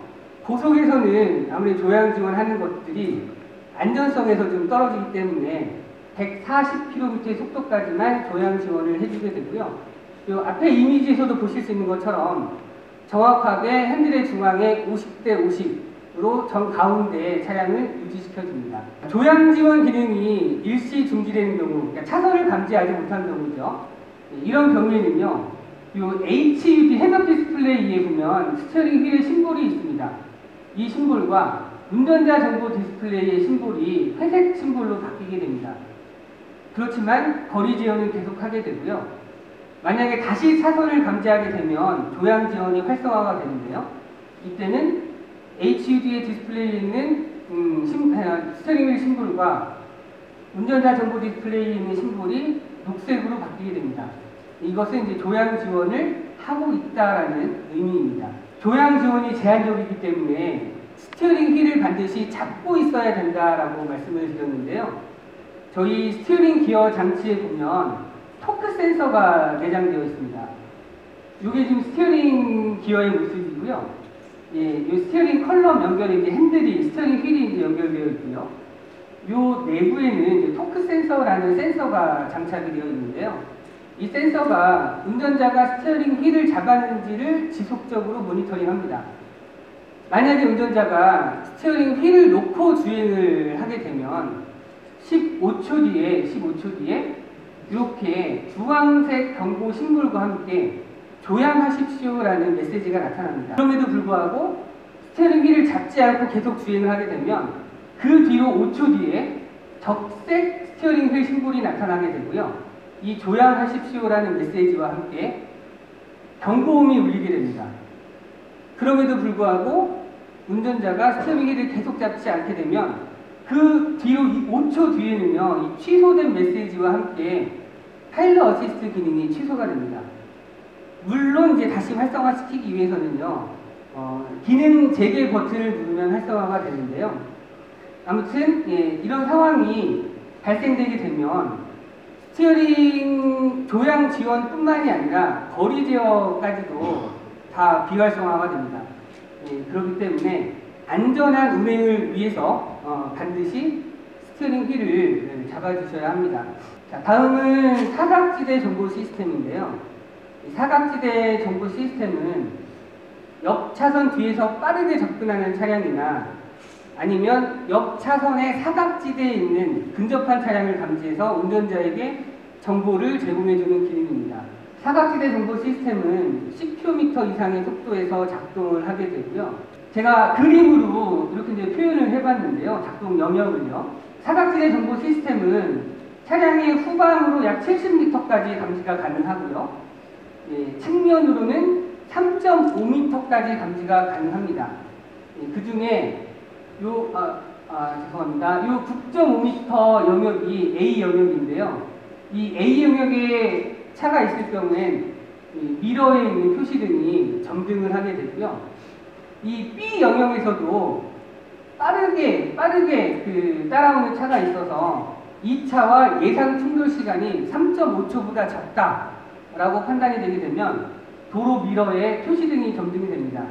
고속에서는 아무리 조향 지원하는 것들이 안전성에서 좀 떨어지기 때문에 140km의 속도까지만 조향 지원을 해주게 되고요. 이 앞에 이미지에서도 보실 수 있는 것처럼 정확하게 핸들의 중앙에 50대 50으로 정 가운데에 차량을 유지시켜줍니다. 조향 지원 기능이 일시 중지되는 경우, 그러니까 차선을 감지하지 못한 경우죠. 이런 경우에는요, 이 HUD 헤드업 디스플레이에 보면 스티어링 휠의 심볼이 있습니다. 이 심볼과 운전자 정보 디스플레이의 심볼이 회색 심볼로 바뀌게 됩니다. 그렇지만 거리 제어는 계속하게 되고요. 만약에 다시 차선을 감지하게 되면 조향 지원이 활성화가 되는데요. 이때는 HUD의 디스플레이에 있는 스티어링 휠 심볼과 운전자 정보 디스플레이에 있는 심볼이 녹색으로 바뀌게 됩니다. 이것은 이제 조향 지원을 하고 있다라는 의미입니다. 조향 지원이 제한적이기 때문에 스티어링 휠을 반드시 잡고 있어야 된다라고 말씀을 드렸는데요. 저희 스티어링 기어 장치에 보면 토크 센서가 내장되어 있습니다. 이게 지금 스티어링 기어의 모습이고요. 이 스티어링 컬럼 연결에 이제 핸들이 스티어링 휠이 이제 연결되어 있고요. 이 내부에는 이제 토크 센서라는 센서가 장착이 되어 있는데요. 이 센서가 운전자가 스티어링 휠을 잡았는지를 지속적으로 모니터링합니다. 만약에 운전자가 스티어링 휠을 놓고 주행을 하게 되면 15초 뒤에 이렇게 주황색 경고 심볼과 함께 조향하십시오라는 메시지가 나타납니다. 그럼에도 불구하고 스티어링 휠을 잡지 않고 계속 주행을 하게 되면 그 뒤로 5초 뒤에 적색 스티어링 휠 심볼이 나타나게 되고요. 이 조향하십시오라는 메시지와 함께 경고음이 울리게 됩니다. 그럼에도 불구하고 운전자가 스티어링 휠을 계속 잡지 않게 되면 그 뒤로 5초 뒤에는요, 이 취소된 메시지와 함께 파일럿 어시스트 기능이 취소가 됩니다. 물론 이제 다시 활성화시키기 위해서는요, 기능 재개 버튼을 누르면 활성화가 되는데요. 아무튼 이런 상황이 발생되게 되면 스티어링 조향 지원뿐만이 아니라 거리 제어까지도 다 비활성화가 됩니다. 그렇기 때문에 안전한 운행을 위해서 반드시 스티어링 휠을 잡아주셔야 합니다. 자, 다음은 사각지대 정보 시스템인데요. 이 사각지대 정보 시스템은 옆 차선 뒤에서 빠르게 접근하는 차량이나 아니면 옆 차선의 사각지대에 있는 근접한 차량을 감지해서 운전자에게 정보를 제공해주는 기능입니다. 사각지대 정보 시스템은 10km 이상의 속도에서 작동을 하게 되고요. 제가 그림으로 이렇게 이제 표현을 해봤는데요. 작동 영역을요. 사각지대 정보 시스템은 차량의 후방으로 약 70m까지 감지가 가능하고요. 측면으로는 3.5m까지 감지가 가능합니다. 그 중에 죄송합니다. 요 9.5m 영역이 A 영역인데요. 이 A 영역에 차가 있을 경우엔 이 미러에 있는 표시등이 점등을 하게 되고요. 이 B 영역에서도 빠르게 따라오는 차가 있어서 이 차와 예상 충돌 시간이 3.5초보다 적다라고 판단이 되게 되면 도로 미러에 표시등이 점등이 됩니다.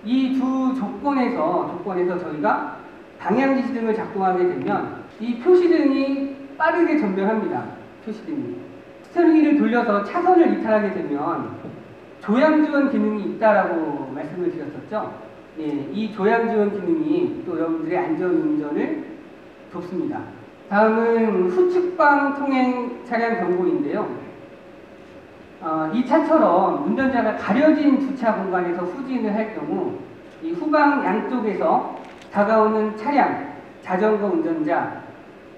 이 두 조건에서 저희가 방향지시등을 작동하게 되면 이 표시등이 빠르게 점등합니다. 표시등이. 스티어링 돌려서 차선을 이탈하게 되면 조향지원 기능이 있다라고 말씀을 드렸었죠. 예, 이 조향지원 기능이 또 여러분들의 안전운전을 돕습니다. 다음은 후측방 통행 차량 경고인데요. 이 차처럼 운전자가 가려진 주차 공간에서 후진을 할 경우 이 후방 양쪽에서 다가오는 차량, 자전거 운전자,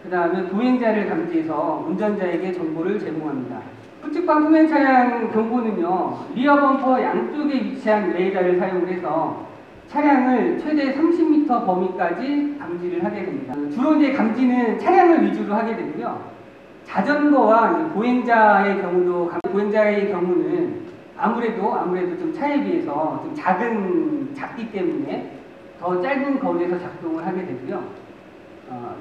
그 다음에 보행자를 감지해서 운전자에게 정보를 제공합니다. 후측방 통행 차량 경보는요, 리어 범퍼 양쪽에 위치한 레이더를 사용해서 차량을 최대 30m 범위까지 감지를 하게 됩니다. 주로 이제 감지는 차량을 위주로 하게 되고요. 자전거와 보행자의 경우는 아무래도 좀 차에 비해서 좀 작기 때문에 더 짧은 거리에서 작동을 하게 되고요.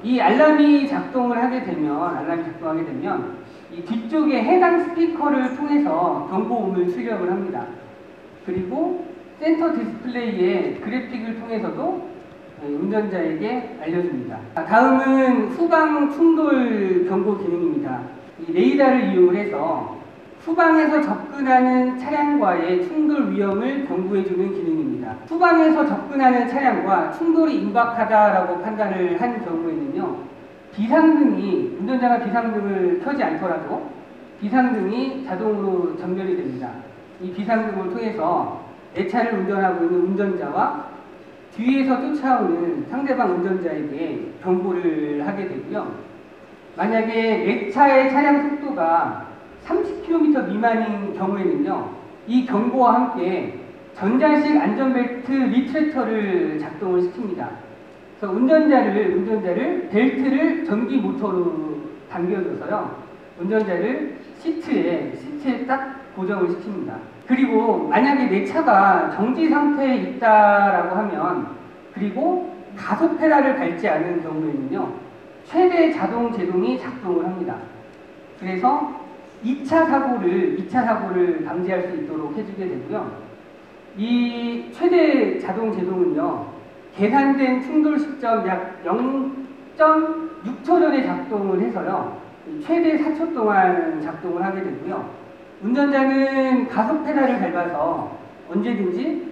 이 알람이 작동하게 되면 이 뒤쪽에 해당 스피커를 통해서 경고음을 출력을 합니다. 그리고 센터 디스플레이의 그래픽을 통해서도 운전자에게 알려줍니다. 다음은 후방 충돌 경고 기능입니다. 이 레이더를 이용해서 후방에서 접근하는 차량과의 충돌 위험을 경고해주는 기능입니다. 후방에서 접근하는 차량과 충돌이 임박하다라고 판단을 한 경우에는요, 운전자가 비상등을 켜지 않더라도 비상등이 자동으로 전멸이 됩니다. 이 비상등을 통해서 내 차를 운전하고 있는 운전자와 뒤에서 쫓아오는 상대방 운전자에게 경고를 하게 되고요. 만약에 내 차의 차량 속도가 30km 미만인 경우에는요, 이 경고와 함께 전자식 안전벨트 리트랙터를 작동을 시킵니다. 그래서 운전자를 벨트를 전기 모터로 당겨줘서요, 운전자를 시트에 딱 고정을 시킵니다. 그리고 만약에 내 차가 정지 상태에 있다라고 하면, 그리고 가속 페달을 밟지 않은 경우에는요, 최대 자동 제동이 작동을 합니다. 그래서 2차 사고를 방지할 수 있도록 해주게 되고요. 이 최대 자동 제동은요, 계산된 충돌 시점 약 0.6초 전에 작동을 해서요, 최대 4초 동안 작동을 하게 되고요. 운전자는 가속 페달을 밟아서 언제든지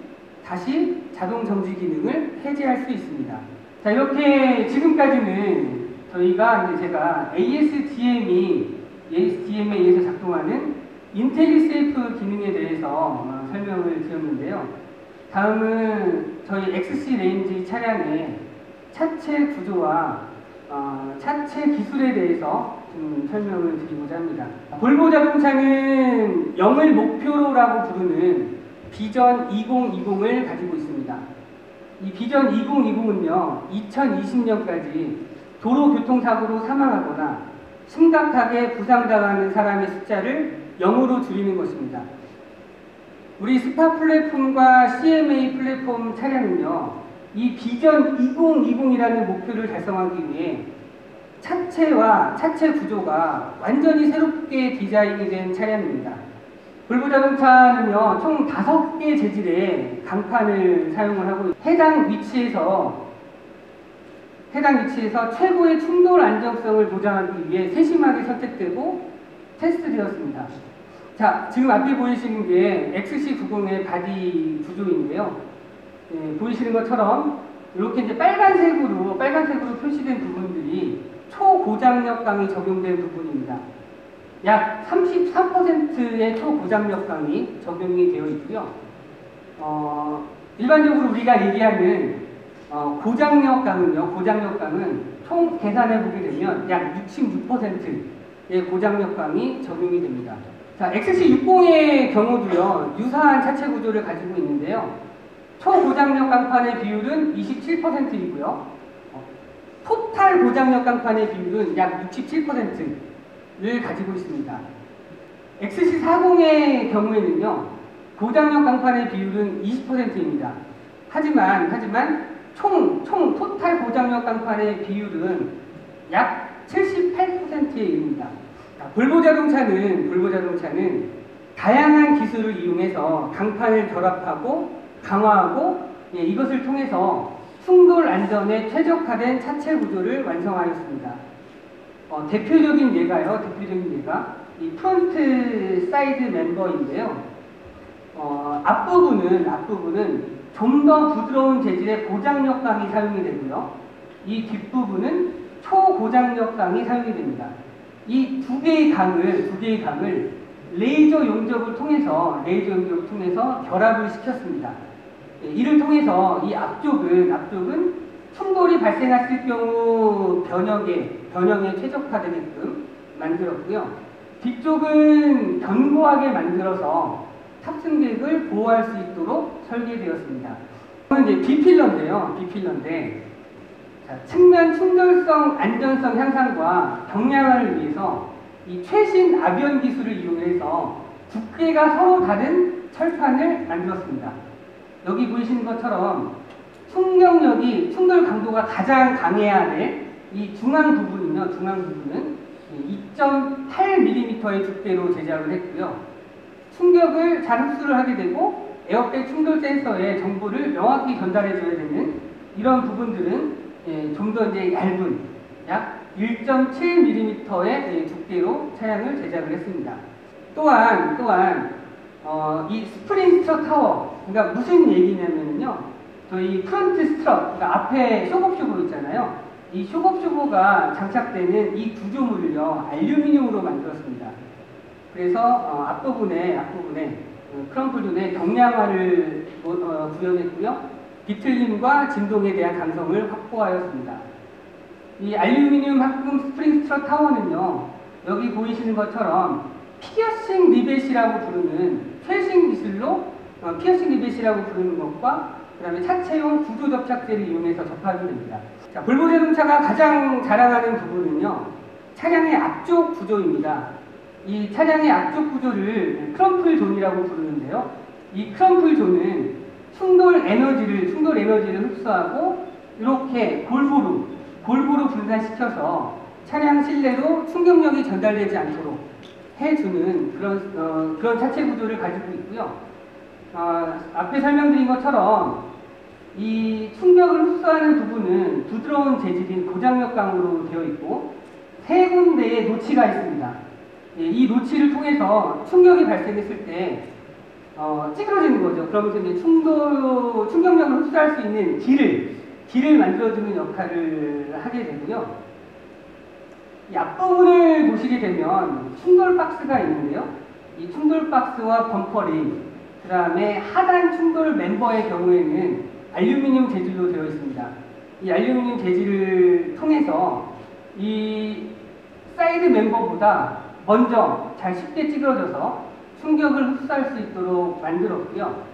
다시 자동 정지 기능을 해제할 수 있습니다. 자, 이렇게 지금까지는 제가 ASDM에 의해서 작동하는 인텔리세이프 기능에 대해서 설명을 드렸는데요. 다음은 저희 XC 레인지 차량의 차체 구조와 차체 기술에 대해서 좀 설명을 드리고자 합니다. 볼보 자동차는 0을 목표로라고 부르는 비전 2020을 가지고 있습니다. 이 비전 2020은요, 2020년까지 도로교통사고로 사망하거나 심각하게 부상당하는 사람의 숫자를 0으로 줄이는 것입니다. 우리 스파 플랫폼과 CMA 플랫폼 차량은요, 이 비전 2020이라는 목표를 달성하기 위해 차체와 차체 구조가 완전히 새롭게 디자인이 된 차량입니다. 볼보 자동차는요, 총 5개 재질의 강판을 사용을 하고 해당 위치에서 최고의 충돌 안정성을 보장하기 위해 세심하게 선택되고 테스트되었습니다. 자, 지금 앞에 보이시는 게 XC90의 바디 구조인데요. 보이시는 것처럼 이렇게 이제 빨간색으로 표시된 부분들이 초고장력강이 적용된 부분입니다. 약 34%의 초고장력강이 적용이 되어 있고요. 일반적으로 우리가 얘기하는 고장력강은 총 계산해 보게 되면 약 66%의 고장력강이 적용이 됩니다. 자, XC60의 경우도요, 유사한 차체 구조를 가지고 있는데요. 초고장력 강판의 비율은 27%이고요. 토탈 고장력 깡판의 비율은 약 67%를 가지고 있습니다. XC40의 경우에는요, 고장력 깡판의 비율은 20%입니다. 하지만 토탈 고장력 깡판의 비율은 약 78%에 이릅니다. 볼보 자동차는 다양한 기술을 이용해서 강판을 결합하고 강화하고 이것을 통해서 충돌 안전에 최적화된 차체 구조를 완성하였습니다. 대표적인 예가 이 프론트 사이드 멤버인데요. 앞부분은 좀 더 부드러운 재질의 고장력 강이 사용이 되고요. 이 뒷부분은 초고장력 강이 사용이 됩니다. 이 두 개의 강을 레이저 용접을 통해서 결합을 시켰습니다. 이를 통해서 이 앞쪽은 충돌이 발생했을 경우 변형에 최적화되게끔 만들었고요. 뒤쪽은 견고하게 만들어서 탑승객을 보호할 수 있도록 설계되었습니다. 이건 이제 B필러인데 측면 충돌성 안전성 향상과 경량화를 위해서 이 최신 압연 기술을 이용해서 두께가 서로 다른 철판을 만들었습니다. 여기 보이시는 것처럼 충돌 강도가 가장 강해야 될 이 중앙 부분은 2.8mm의 두께로 제작을 했고요. 충격을 잘 흡수를 하게 되고 에어백 충돌 센서에 정보를 명확히 전달해줘야 되는 이런 부분들은 좀 더 얇은 약 1.7mm의 두께로 차량을 제작을 했습니다. 또한 이 스프링 스트럿 타워, 그러니까 무슨 얘기냐면요, 저희 프론트 스트럿, 그러니까 앞에 쇼업쇼버 있잖아요. 이 쇼업쇼버가 장착되는 이 구조물을요 알루미늄으로 만들었습니다. 그래서 앞부분에 크럼플존에 경량화를 구현했고요. 비틀림과 진동에 대한 감성을 확보하였습니다. 이 알루미늄 합금 스프링 스트럿 타워는요, 여기 보이시는 것처럼 피어싱 리벳이라고 부르는 최신 기술로 피어싱 리벳이라고 부르는 것과 그 다음에 차체용 구조 접착제를 이용해서 접하게 됩니다. 자, 볼보 자동차가 가장 자랑하는 부분은요, 차량의 앞쪽 구조입니다. 이 차량의 앞쪽 구조를 크럼플 존이라고 부르는데요. 이 크럼플 존은 충돌 에너지를 흡수하고 이렇게 골고루 분산시켜서 차량 실내로 충격력이 전달되지 않도록 해주는 그런 차체 구조를 가지고 있고요. 앞에 설명드린 것처럼 이 충격을 흡수하는 부분은 부드러운 재질인 고장력강으로 되어 있고 3군데의 노치가 있습니다. 이 노치를 통해서 충격이 발생했을 때 찌그러지는 거죠. 그러면서 이제 충격력을 흡수할 수 있는 길을 만들어주는 역할을 하게 되고요. 이 앞부분을 보시게 되면 충돌 박스가 있는데요. 이 충돌 박스와 범퍼링, 그 다음에 하단 충돌 멤버의 경우에는 알루미늄 재질로 되어 있습니다. 이 알루미늄 재질을 통해서 이 사이드 멤버보다 먼저 잘 쉽게 찌그러져서 충격을 흡수할 수 있도록 만들었고요.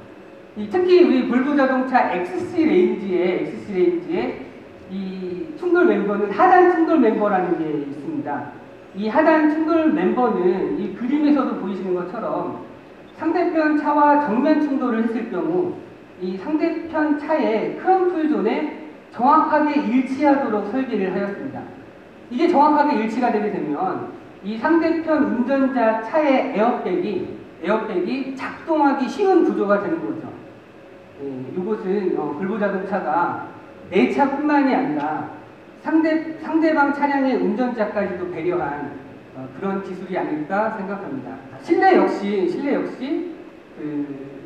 특히 우리 볼보 자동차 XC 레인지에 이 충돌 멤버는 하단 충돌 멤버라는 게 있습니다. 이 하단 충돌 멤버는 이 그림에서도 보이시는 것처럼 상대편 차와 정면 충돌을 했을 경우 이 상대편 차의 크럼플 존에 정확하게 일치하도록 설계를 하였습니다. 이게 정확하게 일치가 되게 되면 이 상대편 운전자 차의 에어백이 작동하기 쉬운 구조가 되는 거죠. 이것은 볼보 자동차가 내 차뿐만이 아니라 상대방 차량의 운전자까지도 배려한 그런 기술이 아닐까 생각합니다. 실내 역시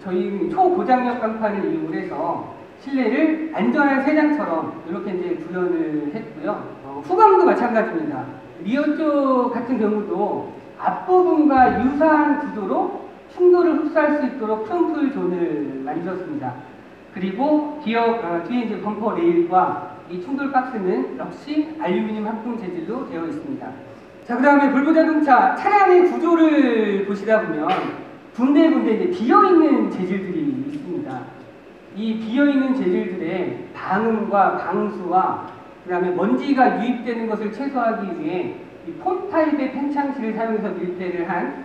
저희 초고장력 깡판을 이용해서 실내를 안전한 세장처럼 이렇게 이제 구현을 했고요. 후방도 마찬가지입니다. 리어 쪽 같은 경우도 앞부분과 유사한 구조로 충돌을 흡수할 수 있도록 크럼플 존을 만들었습니다. 그리고 뒤에 이제 범퍼 레일과 이 충돌 박스는 역시 알루미늄 합금 재질로 되어 있습니다. 자, 그 다음에 볼보 자동차 차량의 구조를 보시다 보면 군데군데 이제 비어있는 재질들이 있습니다. 이 비어있는 재질들의 방음과 방수와 그 다음에 먼지가 유입되는 것을 최소화하기 위해 이 폼 타입의 팽창실을 사용해서 밀폐를 한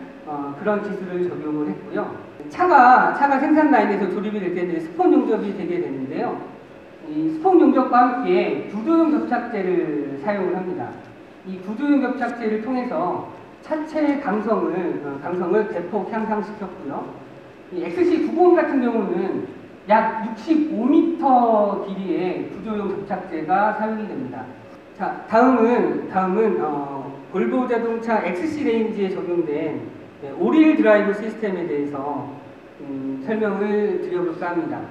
그런 기술을 적용을 했고요. 차가 생산 라인에서 조립이 될 때 스폰 용접이 되게 되는데요. 이 스폰 용접과 함께 구조용 접착제를 사용을 합니다. 이 구조용 접착제를 통해서 차체 강성을 대폭 향상시켰고요. 이 XC90 같은 경우는 약 65m 길이의 구조용 접착제가 사용이 됩니다. 자, 다음은 볼보 자동차 XC 레인지에 적용된 오릴 드라이브 시스템에 대해서 설명을 드려볼까 합니다.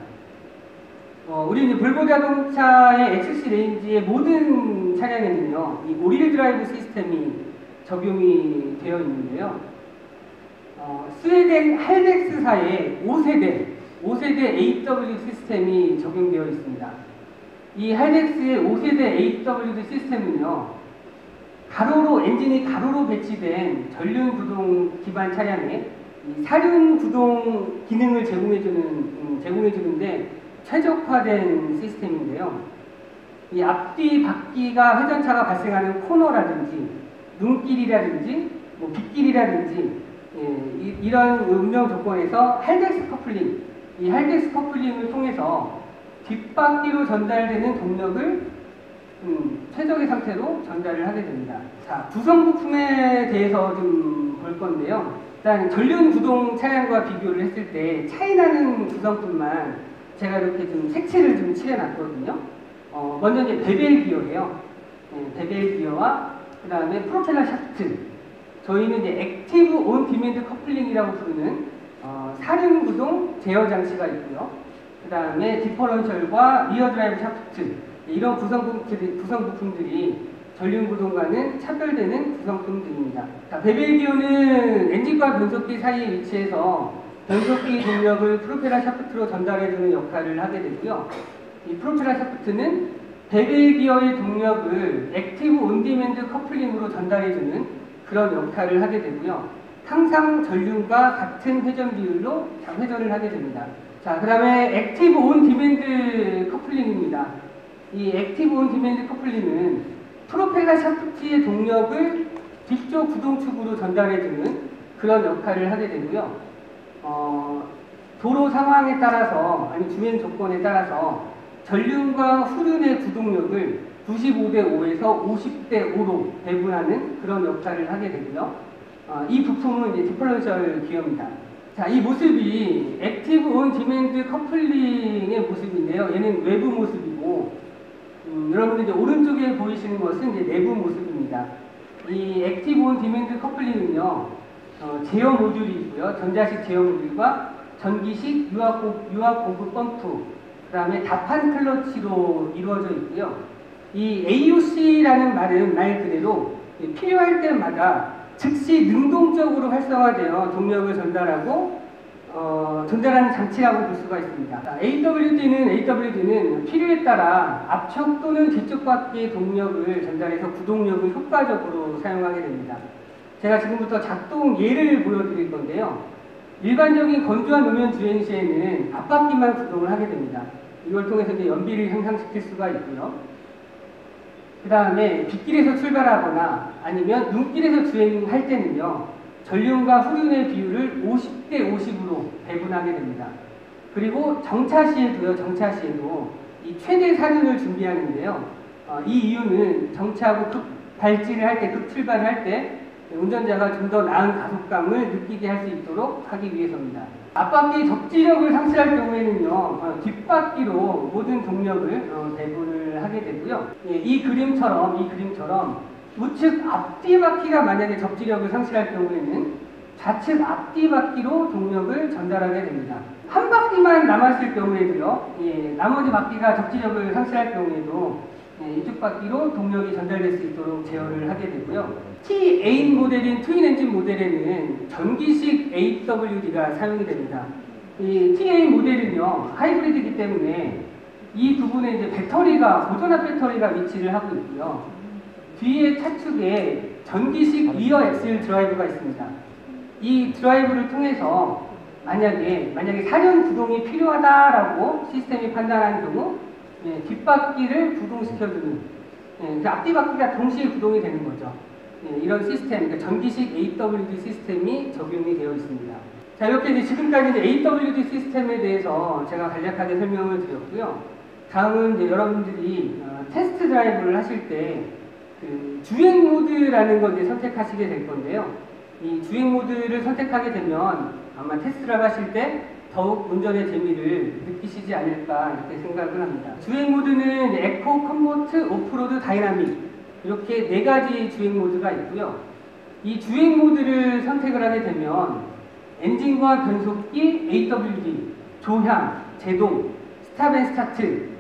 우리 볼보 자동차의 XC 레인지의 모든 차량에는요, 이 오릴 드라이브 시스템이 적용이 되어 있는데요. 스웨덴 할덱스사의 5세대 AW 시스템이 적용되어 있습니다. 이 할덱스의 5세대 AW 시스템은요, 엔진이 가로로 배치된 전륜 구동 기반 차량에 사륜 구동 기능을 제공해주는데 최적화된 시스템인데요. 이 앞뒤 바퀴가 회전차가 발생하는 코너라든지 눈길이라든지 빗길이라든지 이런 운영 조건에서 할덱스 커플링을 통해서 뒷바퀴로 전달되는 동력을 최적의 상태로 전달을 하게 됩니다. 자, 구성 부품에 대해서 좀 볼 건데요. 일단 전륜 구동 차량과 비교를 했을 때 차이나는 구성품만 제가 이렇게 좀 색칠을 좀 칠해놨거든요. 먼저 이제 베벨 기어예요. 베벨 기어와 그 다음에 프로펠러 샤프트. 저희는 이제 액티브 온 디맨드 커플링이라고 부르는 사륜 구동 제어 장치가 있고요. 그 다음에 디퍼런셜과 리어 드라이브 샤프트. 이런 구성 부품들이 전륜 구동과는 차별되는 구성품들입니다. 자, 베벨 기어는 엔진과 변속기 사이에 위치해서 변속기 동력을 프로펠러 샤프트로 전달해주는 역할을 하게 되고요. 이 프로펠러 샤프트는 베벨 기어의 동력을 액티브 온디맨드 커플링으로 전달해주는 그런 역할을 하게 되고요. 항상 전륜과 같은 회전 비율로 회전을 하게 됩니다. 자, 그 다음에 액티브 온 디맨드 커플링입니다. 이 액티브 온 디맨드 커플링은 프로펠러 샤프트의 동력을 뒤쪽 구동축으로 전달해주는 그런 역할을 하게 되고요. 도로 상황에 따라서 아니 주행 조건에 따라서 전륜과 후륜의 구동력을 95대 5에서 50대 5로 배분하는 그런 역할을 하게 되고요. 이 부품은 이제 디퍼런셜 기어입니다. 자, 이 모습이 액티브 온 디맨드 커플링의 모습인데요. 얘는 외부 모습이고, 여러분들 이제 오른쪽에 보이시는 것은 이제 내부 모습입니다. 이 액티브 온 디맨드 커플링은요, 제어 모듈이 있고요. 전자식 제어 모듈과 전기식 유압 공급 펌프, 그 다음에 다판 클러치로 이루어져 있고요. 이 AOC라는 말은 말 그대로 필요할 때마다 즉시 능동적으로 활성화되어 동력을 전달하는 장치라고 볼 수가 있습니다. AWD는 필요에 따라 앞쪽 또는 뒤쪽 바퀴의 동력을 전달해서 구동력을 효과적으로 사용하게 됩니다. 제가 지금부터 작동 예를 보여드릴 건데요. 일반적인 건조한 노면 주행 시에는 앞바퀴만 구동을 하게 됩니다. 이걸 통해서 이제 연비를 향상시킬 수가 있고요. 그 다음에 빗길에서 출발하거나 아니면 눈길에서 주행할 때는요, 전륜과 후륜의 비율을 50대 50으로 배분하게 됩니다. 그리고 정차 시에도 이 최대 사륜을 준비하는데요. 이 이유는 정차하고 발질을 할 때, 급출발을 할 때 운전자가 좀 더 나은 가속감을 느끼게 할 수 있도록 하기 위해서입니다. 앞바퀴 접지력을 상실할 경우에는요, 뒷바퀴로 모든 동력을 배분을 하게 되고요. 이 그림처럼 우측 앞뒤 바퀴가 만약에 접지력을 상실할 경우에는 좌측 앞뒤 바퀴로 동력을 전달하게 됩니다. 한 바퀴만 남았을 경우에도요, 나머지 바퀴가 접지력을 상실할 경우에도 이쪽 바퀴로 동력이 전달될 수 있도록 제어를 하게 되고요. T8 모델인 트윈 엔진 모델에는 전기식 AWD가 사용이 됩니다. 이 T8 모델은요, 하이브리드이기 때문에 이 부분에 이제 고전압 배터리가 위치를 하고 있고요. 뒤에 차축에 전기식 리어 엑셀 드라이브가 있습니다. 이 드라이브를 통해서 만약에 사륜 구동이 필요하다라고 시스템이 판단한 경우 뒷바퀴를 구동시켜주는 그 앞뒤 바퀴가 동시에 구동이 되는 거죠. 이런 시스템, 그러니까 전기식 AWD 시스템이 적용이 되어 있습니다. 자, 이렇게 이제 지금까지 이제 AWD 시스템에 대해서 제가 간략하게 설명을 드렸고요. 다음은 이제 여러분들이 테스트 드라이브를 하실 때 그 주행 모드라는 걸 이제 선택하시게 될 건데요. 이 주행 모드를 선택하게 되면 아마 테스트를 하실 때 더욱 운전의 재미를 느끼시지 않을까 이렇게 생각을 합니다. 주행 모드는 에코, 컴포트, 오프로드, 다이나믹 이렇게 4가지 주행 모드가 있고요. 이 주행 모드를 선택을 하게 되면 엔진과 변속기, AWD, 조향, 제동, 스탑 앤 스타트,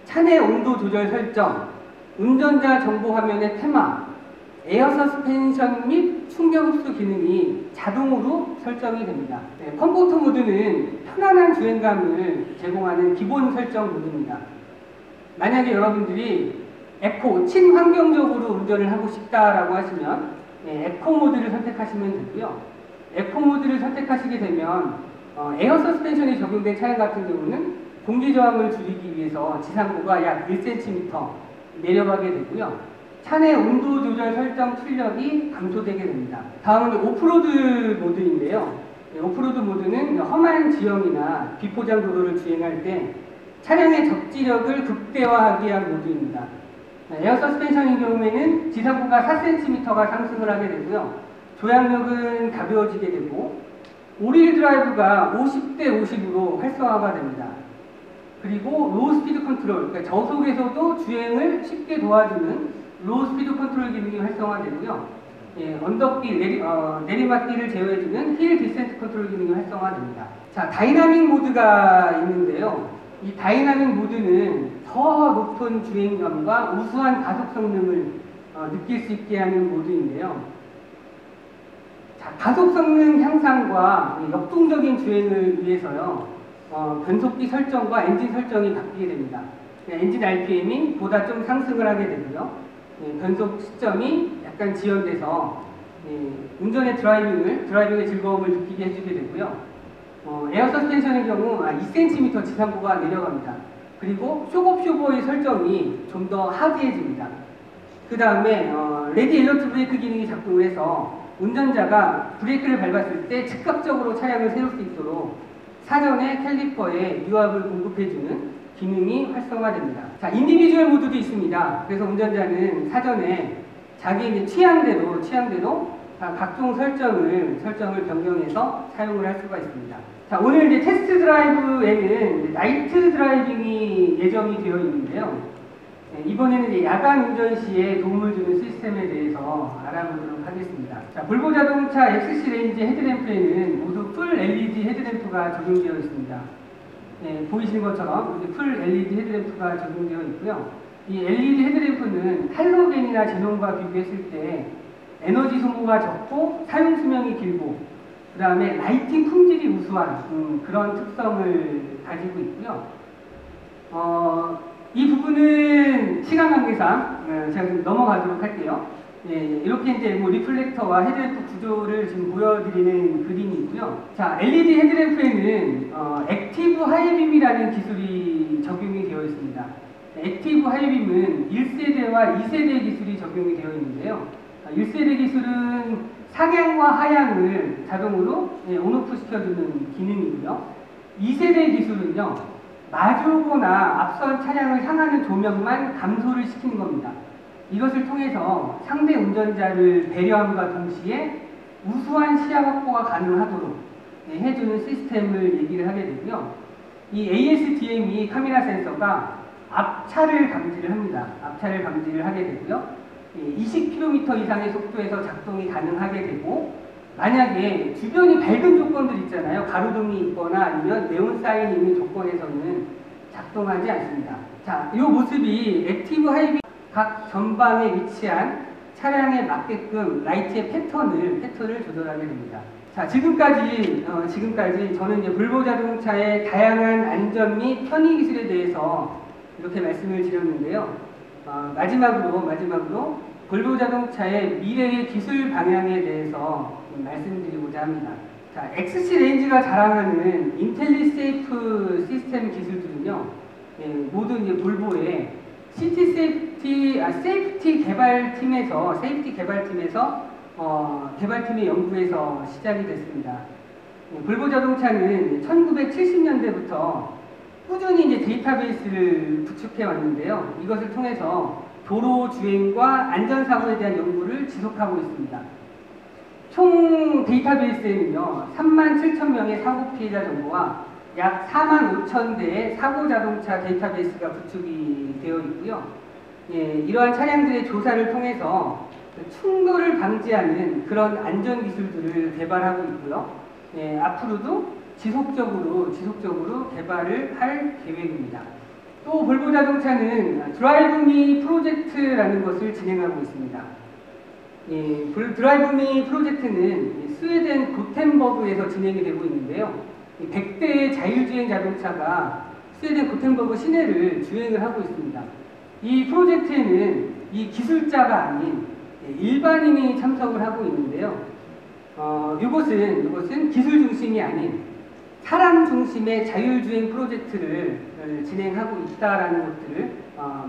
차내 온도 조절 설정, 운전자 정보 화면의 테마, 에어 서스펜션 및 충격 흡수 기능이 자동으로 설정이 됩니다. 컴포트 모드는 편안한 주행감을 제공하는 기본 설정 모드입니다. 만약에 여러분들이 에코, 친환경적으로 운전을 하고 싶다라고 하시면 에코 모드를 선택하시면 되고요. 에코 모드를 선택하시게 되면 에어 서스펜션이 적용된 차량 같은 경우는 공기 저항을 줄이기 위해서 지상고가 약 1cm 내려가게 되고요. 차내 온도 조절 설정 출력이 감소되게 됩니다. 다음은 오프로드 모드인데요. 오프로드 모드는 험한 지형이나 비포장 도로를 주행할 때 차량의 적지력을 극대화하기 위한 모드입니다. 에어 서스펜션인 경우에는 지상고가 4cm가 상승을 하게 되고요. 조향력은 가벼워지게 되고 오릴 드라이브가 50대 50으로 활성화가 됩니다. 그리고 로우 스피드 컨트롤, 그러니까 저속에서도 주행을 쉽게 도와주는 로우 스피드 컨트롤 기능이 활성화되고요. 언덕길, 내리막길을 제어해주는 힐 디센트 컨트롤 기능이 활성화됩니다. 자, 다이나믹 모드가 있는데요. 이 다이나믹 모드는 더 높은 주행감과 우수한 가속 성능을 느낄 수 있게 하는 모드인데요. 자, 가속 성능 향상과 역동적인 주행을 위해서요. 변속기 설정과 엔진 설정이 바뀌게 됩니다. 엔진 RPM이 보다 좀 상승을 하게 되고요. 변속 시점이 약간 지연돼서 운전의 드라이빙의 즐거움을 느끼게 해주게 되고요. 에어 서스펜션의 경우 2cm 지상고가 내려갑니다. 그리고 쇼버의 설정이 좀 더 하드해집니다. 그 다음에 레디 엘러트 브레이크 기능이 작동을 해서 운전자가 브레이크를 밟았을 때 즉각적으로 차량을 세울 수 있도록 사전에 캘리퍼에 유압을 공급해주는 기능이 활성화됩니다. 자, 인디비주얼 모드도 있습니다. 그래서 운전자는 사전에 자기의 취향대로 각종 설정을 변경해서 사용을 할 수가 있습니다. 자, 오늘 이제 테스트 드라이브에는 나이트 드라이빙이 예정이 되어 있는데요. 이번에는 이제 야간 운전 시에 도움을 주는 시스템에 대해서 알아보도록 하겠습니다. 자, 볼보 자동차 XC 레인지 헤드램프에는 모두 풀 LED 헤드램프가 적용되어 있습니다. 보이시는 것처럼 풀 LED 헤드램프가 적용되어 있고요. 이 LED 헤드램프는 할로겐이나 제논과 비교했을 때 에너지 소모가 적고 사용 수명이 길고 그 다음에 라이팅 품질이 우수한 그런 특성을 가지고 있고요. 이 부분은 시간 관계상 제가 좀 넘어가도록 할게요. 이렇게 이제 리플렉터와 헤드램프 구조를 지금 보여드리는 그림이고요. 자, LED 헤드램프에는 액티브 하이빔이라는 기술이 적용이 되어 있습니다. 액티브 하이빔은 1세대와 2세대 기술이 적용이 되어 있는데요. 1세대 기술은 상향과 하향을 자동으로 온오프 시켜주는 기능이고요. 2세대 기술은요. 마주오거나 앞선 차량을 향하는 조명만 감소를 시키는 겁니다. 이것을 통해서 상대 운전자를 배려함과 동시에 우수한 시야 확보가 가능하도록 해주는 시스템을 얘기를 하게 되고요. 이 ASDM이 카메라 센서가 앞차를 감지를 합니다. 앞차를 감지를 하게 되고요. 20km 이상의 속도에서 작동이 가능하게 되고 만약에 주변이 밝은 조건들 있잖아요. 가로등이 있거나 아니면 네온 사인이 있는 조건에서는 작동하지 않습니다. 자, 이 모습이 액티브 하이빔 각 전방에 위치한 차량에 맞게끔 라이트의 패턴을 조절하게 됩니다. 자, 지금까지 저는 이제 볼보 자동차의 다양한 안전 및 편의 기술에 대해서 이렇게 말씀을 드렸는데요. 마지막으로 볼보 자동차의 미래의 기술 방향에 대해서 말씀드리고자 합니다. 자, XC 레인지가 자랑하는 인텔리세이프 시스템 기술들은요, 모두 이제 볼보의 시티 세이프 세이프티 개발팀에서 개발팀의 연구에서 시작이 됐습니다. 볼보 자동차는 1970년대부터 꾸준히 이제 데이터베이스를 구축해 왔는데요. 이것을 통해서 도로 주행과 안전사고에 대한 연구를 지속하고 있습니다. 총 데이터베이스에는요, 37,000명의 사고 피해자 정보와 약 45,000대의 사고 자동차 데이터베이스가 구축이 되어 있고요. 이러한 차량들의 조사를 통해서 충돌을 방지하는 그런 안전 기술들을 개발하고 있고요. 앞으로도 지속적으로 개발을 할 계획입니다. 또 볼보 자동차는 드라이브 미 프로젝트라는 것을 진행하고 있습니다. 드라이브 미 프로젝트는 스웨덴 고텐버그에서 진행이 되고 있는데요. 100대의 자율주행 자동차가 스웨덴 고텐버그 시내를 주행을 하고 있습니다. 이 프로젝트에는 이 기술자가 아닌 일반인이 참석을 하고 있는데요. 이것은 기술 중심이 아닌 사람 중심의 자율주행 프로젝트를 진행하고 있다라는 것들을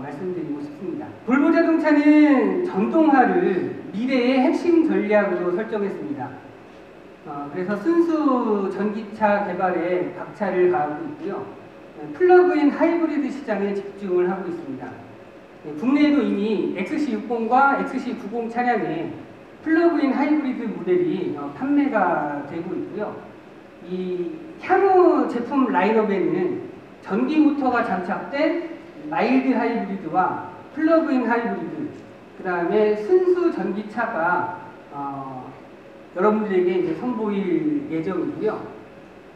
말씀드리고 싶습니다. 볼보 자동차는 전동화를 미래의 핵심 전략으로 설정했습니다. 그래서 순수 전기차 개발에 박차를 가하고 있고요. 플러그인 하이브리드 시장에 집중을 하고 있습니다. 국내에도 이미 XC60과 XC90 차량에 플러그인 하이브리드 모델이 판매가 되고 있고요. 이 향후 제품 라인업에는 전기 모터가 장착된 마일드 하이브리드와 플러그인 하이브리드, 그 다음에 순수 전기차가 여러분들에게 이제 선보일 예정이고요.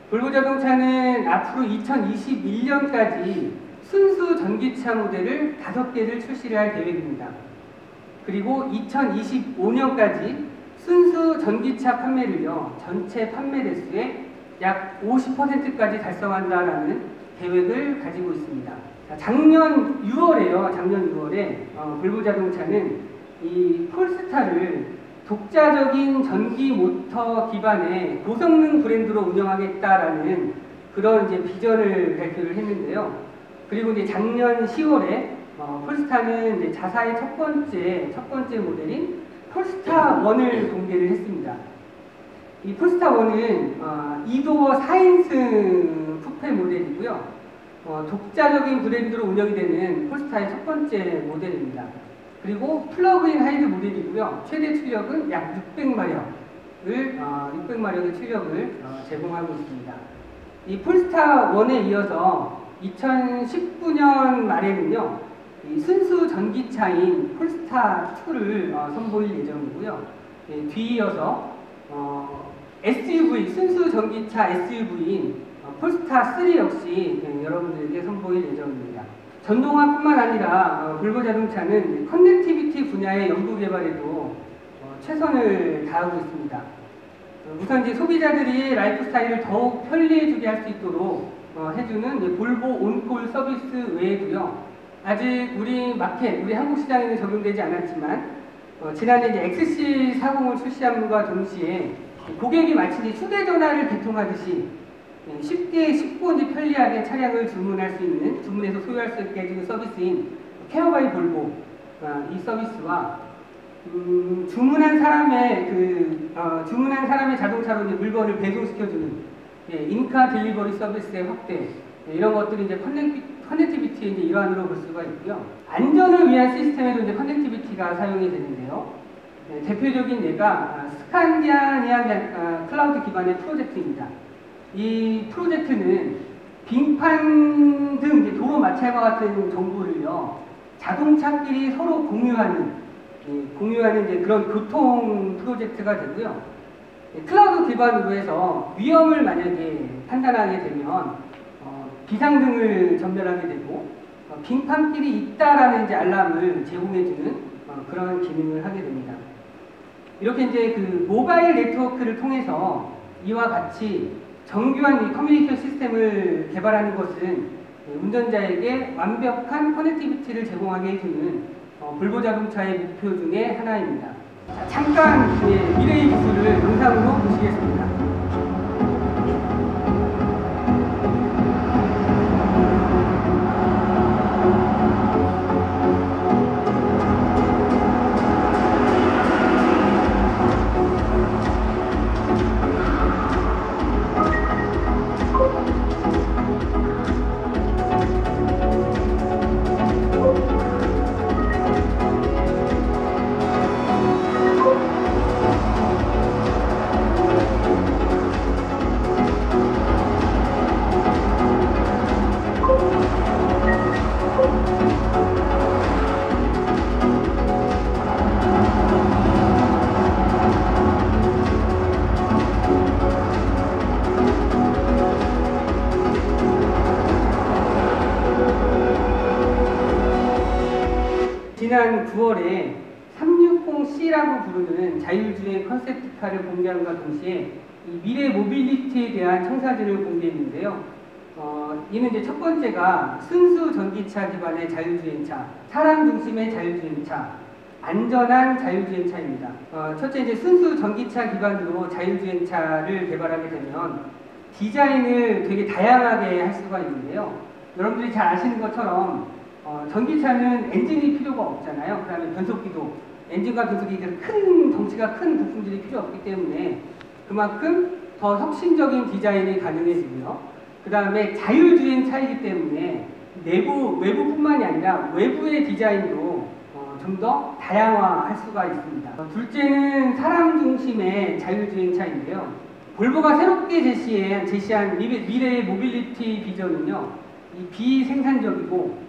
볼보 자동차는 앞으로 2021년까지 순수 전기차 모델을 5개를 출시를 할 계획입니다. 그리고 2025년까지 순수 전기차 판매를요, 전체 판매 대수의 약 50%까지 달성한다라는 계획을 가지고 있습니다. 작년 6월에 볼보 자동차는 이 폴스타를 독자적인 전기 모터 기반의 고성능 브랜드로 운영하겠다라는 그런 이제 비전을 발표를 했는데요. 그리고 이제 작년 10월에 폴스타는 이제 자사의 첫 번째 모델인 폴스타 1을 공개를 했습니다. 이 폴스타 1은 2도어 4인승 쿠페 모델이고요. 독자적인 브랜드로 운영이 되는 폴스타의 첫 번째 모델입니다. 그리고 플러그인 하이브리드 모델이고요. 최대 출력은 약 600마력의 출력을 제공하고 있습니다. 이 폴스타 1에 이어서 2019년 말에는요, 이 순수 전기차인 폴스타 2를 선보일 예정이고요. 뒤이어서 SUV, 순수 전기차 SUV인 폴스타 3 역시 여러분들에게 선보일 예정입니다. 전동화뿐만 아니라 볼보 자동차는 커넥티비티 분야의 연구 개발에도 최선을 다하고 있습니다. 우선 이제 소비자들이 라이프 스타일을 더욱 편리해지게 할 수 있도록 해주는 볼보 온콜 서비스 외에도요. 아직 우리 한국 시장에는 적용되지 않았지만 지난해 이제 XC40을 출시함과 동시에 고객이 마치 휴대전화를 개통하듯이 쉽고 이제 편리하게 차량을 주문해서 소유할 수 있게 해주는 서비스인 케어 바이 볼보, 이 서비스와 주문한 사람의 자동차로 이제 물건을 배송시켜주는 인카 딜리버리 서비스의 확대, 이런 것들이 이제 커넥티비티의 이제 일환으로 볼 수가 있고요. 안전을 위한 시스템에도 이제 커넥티비티가 사용이 되는데요. 대표적인 예가 스칸디아니아 클라우드 기반의 프로젝트입니다. 이 프로젝트는 빙판 등 이제 도로 마찰과 같은 정보를요, 자동차끼리 서로 공유하는 이제 그런 교통 프로젝트가 되고요. 클라우드 기반으로 해서 위험을 만약에 판단하게 되면 비상등을 전멸하게 되고 빙판길이 있다라는 이제 알람을 제공해주는 그런 기능을 하게 됩니다. 이렇게 이제 그 모바일 네트워크를 통해서 이와 같이 정교한 커뮤니케이션 시스템을 개발하는 것은 운전자에게 완벽한 커넥티비티를 제공하게 해주는 볼보 자동차의 목표 중에 하나입니다. 자, 잠깐 미래의 기술을 영상으로 보시겠습니다. 지난 9월에 360C라고 부르는 자율주행 컨셉트카를 공개함과 동시에 이 미래 모빌리티에 대한 청사진을 공개했는데요. 이는 이제 첫 번째가 순수 전기차 기반의 자율주행차, 사람 중심의 자율주행차, 안전한 자율주행차입니다. 첫째, 이제 순수 전기차 기반으로 자율주행차를 개발하게 되면 디자인을 되게 다양하게 할 수가 있는데요. 여러분들이 잘 아시는 것처럼 전기차는 엔진이 필요가 없잖아요. 그 다음에 변속기도 엔진과 변속기 큰 덩치가 큰 부품들이 필요 없기 때문에 그만큼 더 혁신적인 디자인이 가능해지고요. 그 다음에 자율주행차이기 때문에 외부뿐만이 아니라 외부의 디자인도 좀 더 다양화할 수가 있습니다. 둘째는 사람 중심의 자율주행차인데요. 볼보가 새롭게 제시한 미래의 모빌리티 비전은요, 이 비생산적이고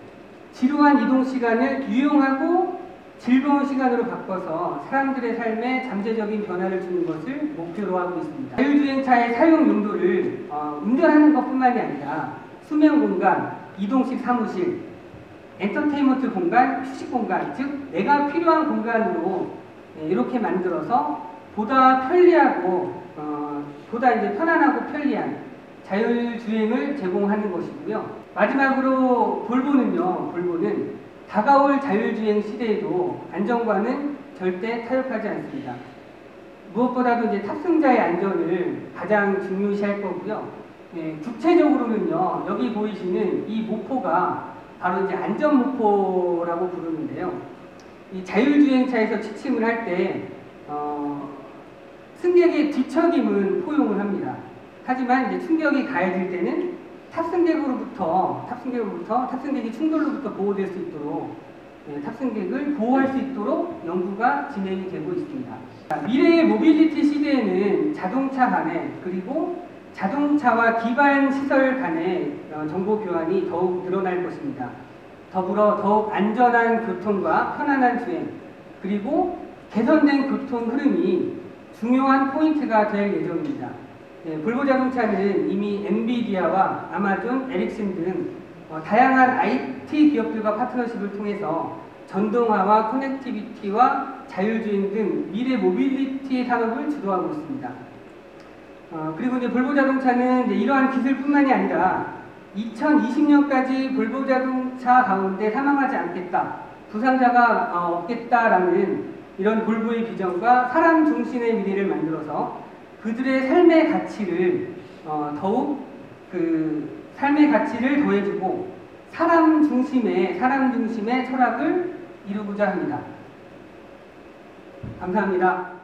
지루한 이동 시간을 유용하고 즐거운 시간으로 바꿔서 사람들의 삶에 잠재적인 변화를 주는 것을 목표로 하고 있습니다. 자율주행차의 사용 용도를 운전하는 것뿐만이 아니라 수면 공간, 이동식 사무실, 엔터테인먼트 공간, 휴식 공간, 즉 내가 필요한 공간으로 이렇게 만들어서 보다 편리하고 보다 이제 편안하고 편리한 자율주행을 제공하는 것이고요. 마지막으로 볼보는 다가올 자율주행 시대에도 안전과는 절대 타협하지 않습니다. 무엇보다도 이제 탑승자의 안전을 가장 중요시할 거고요. 구체적으로는요, 여기 보이시는 이 모포가 바로 이제 안전모포라고 부르는데요. 이 자율주행차에서 취침을 할 때 승객의 뒤척임은 포용을 합니다. 하지만 이제 충격이 가해질 때는 탑승객이 충돌로부터 보호될 수 있도록 탑승객을 보호할 수 있도록 연구가 진행이 되고 있습니다. 미래의 모빌리티 시대에는 자동차 간에 그리고 자동차와 기반 시설 간의 정보 교환이 더욱 늘어날 것입니다. 더불어 더욱 안전한 교통과 편안한 주행 그리고 개선된 교통 흐름이 중요한 포인트가 될 예정입니다. 볼보 자동차는 이미 엔비디아와 아마존, 에릭슨 등 다양한 IT 기업들과 파트너십을 통해서 전동화와 커넥티비티와 자율주행 등 미래 모빌리티 산업을 주도하고 있습니다. 그리고 이제 볼보 자동차는 이러한 기술뿐만이 아니라 2020년까지 볼보 자동차 가운데 사망하지 않겠다, 부상자가 없겠다라는 이런 볼보의 비전과 사람 중심의 미래를 만들어서 그들의 삶의 가치를 더욱 삶의 가치를 더해주고 사람 중심의 철학을 이루고자 합니다. 감사합니다.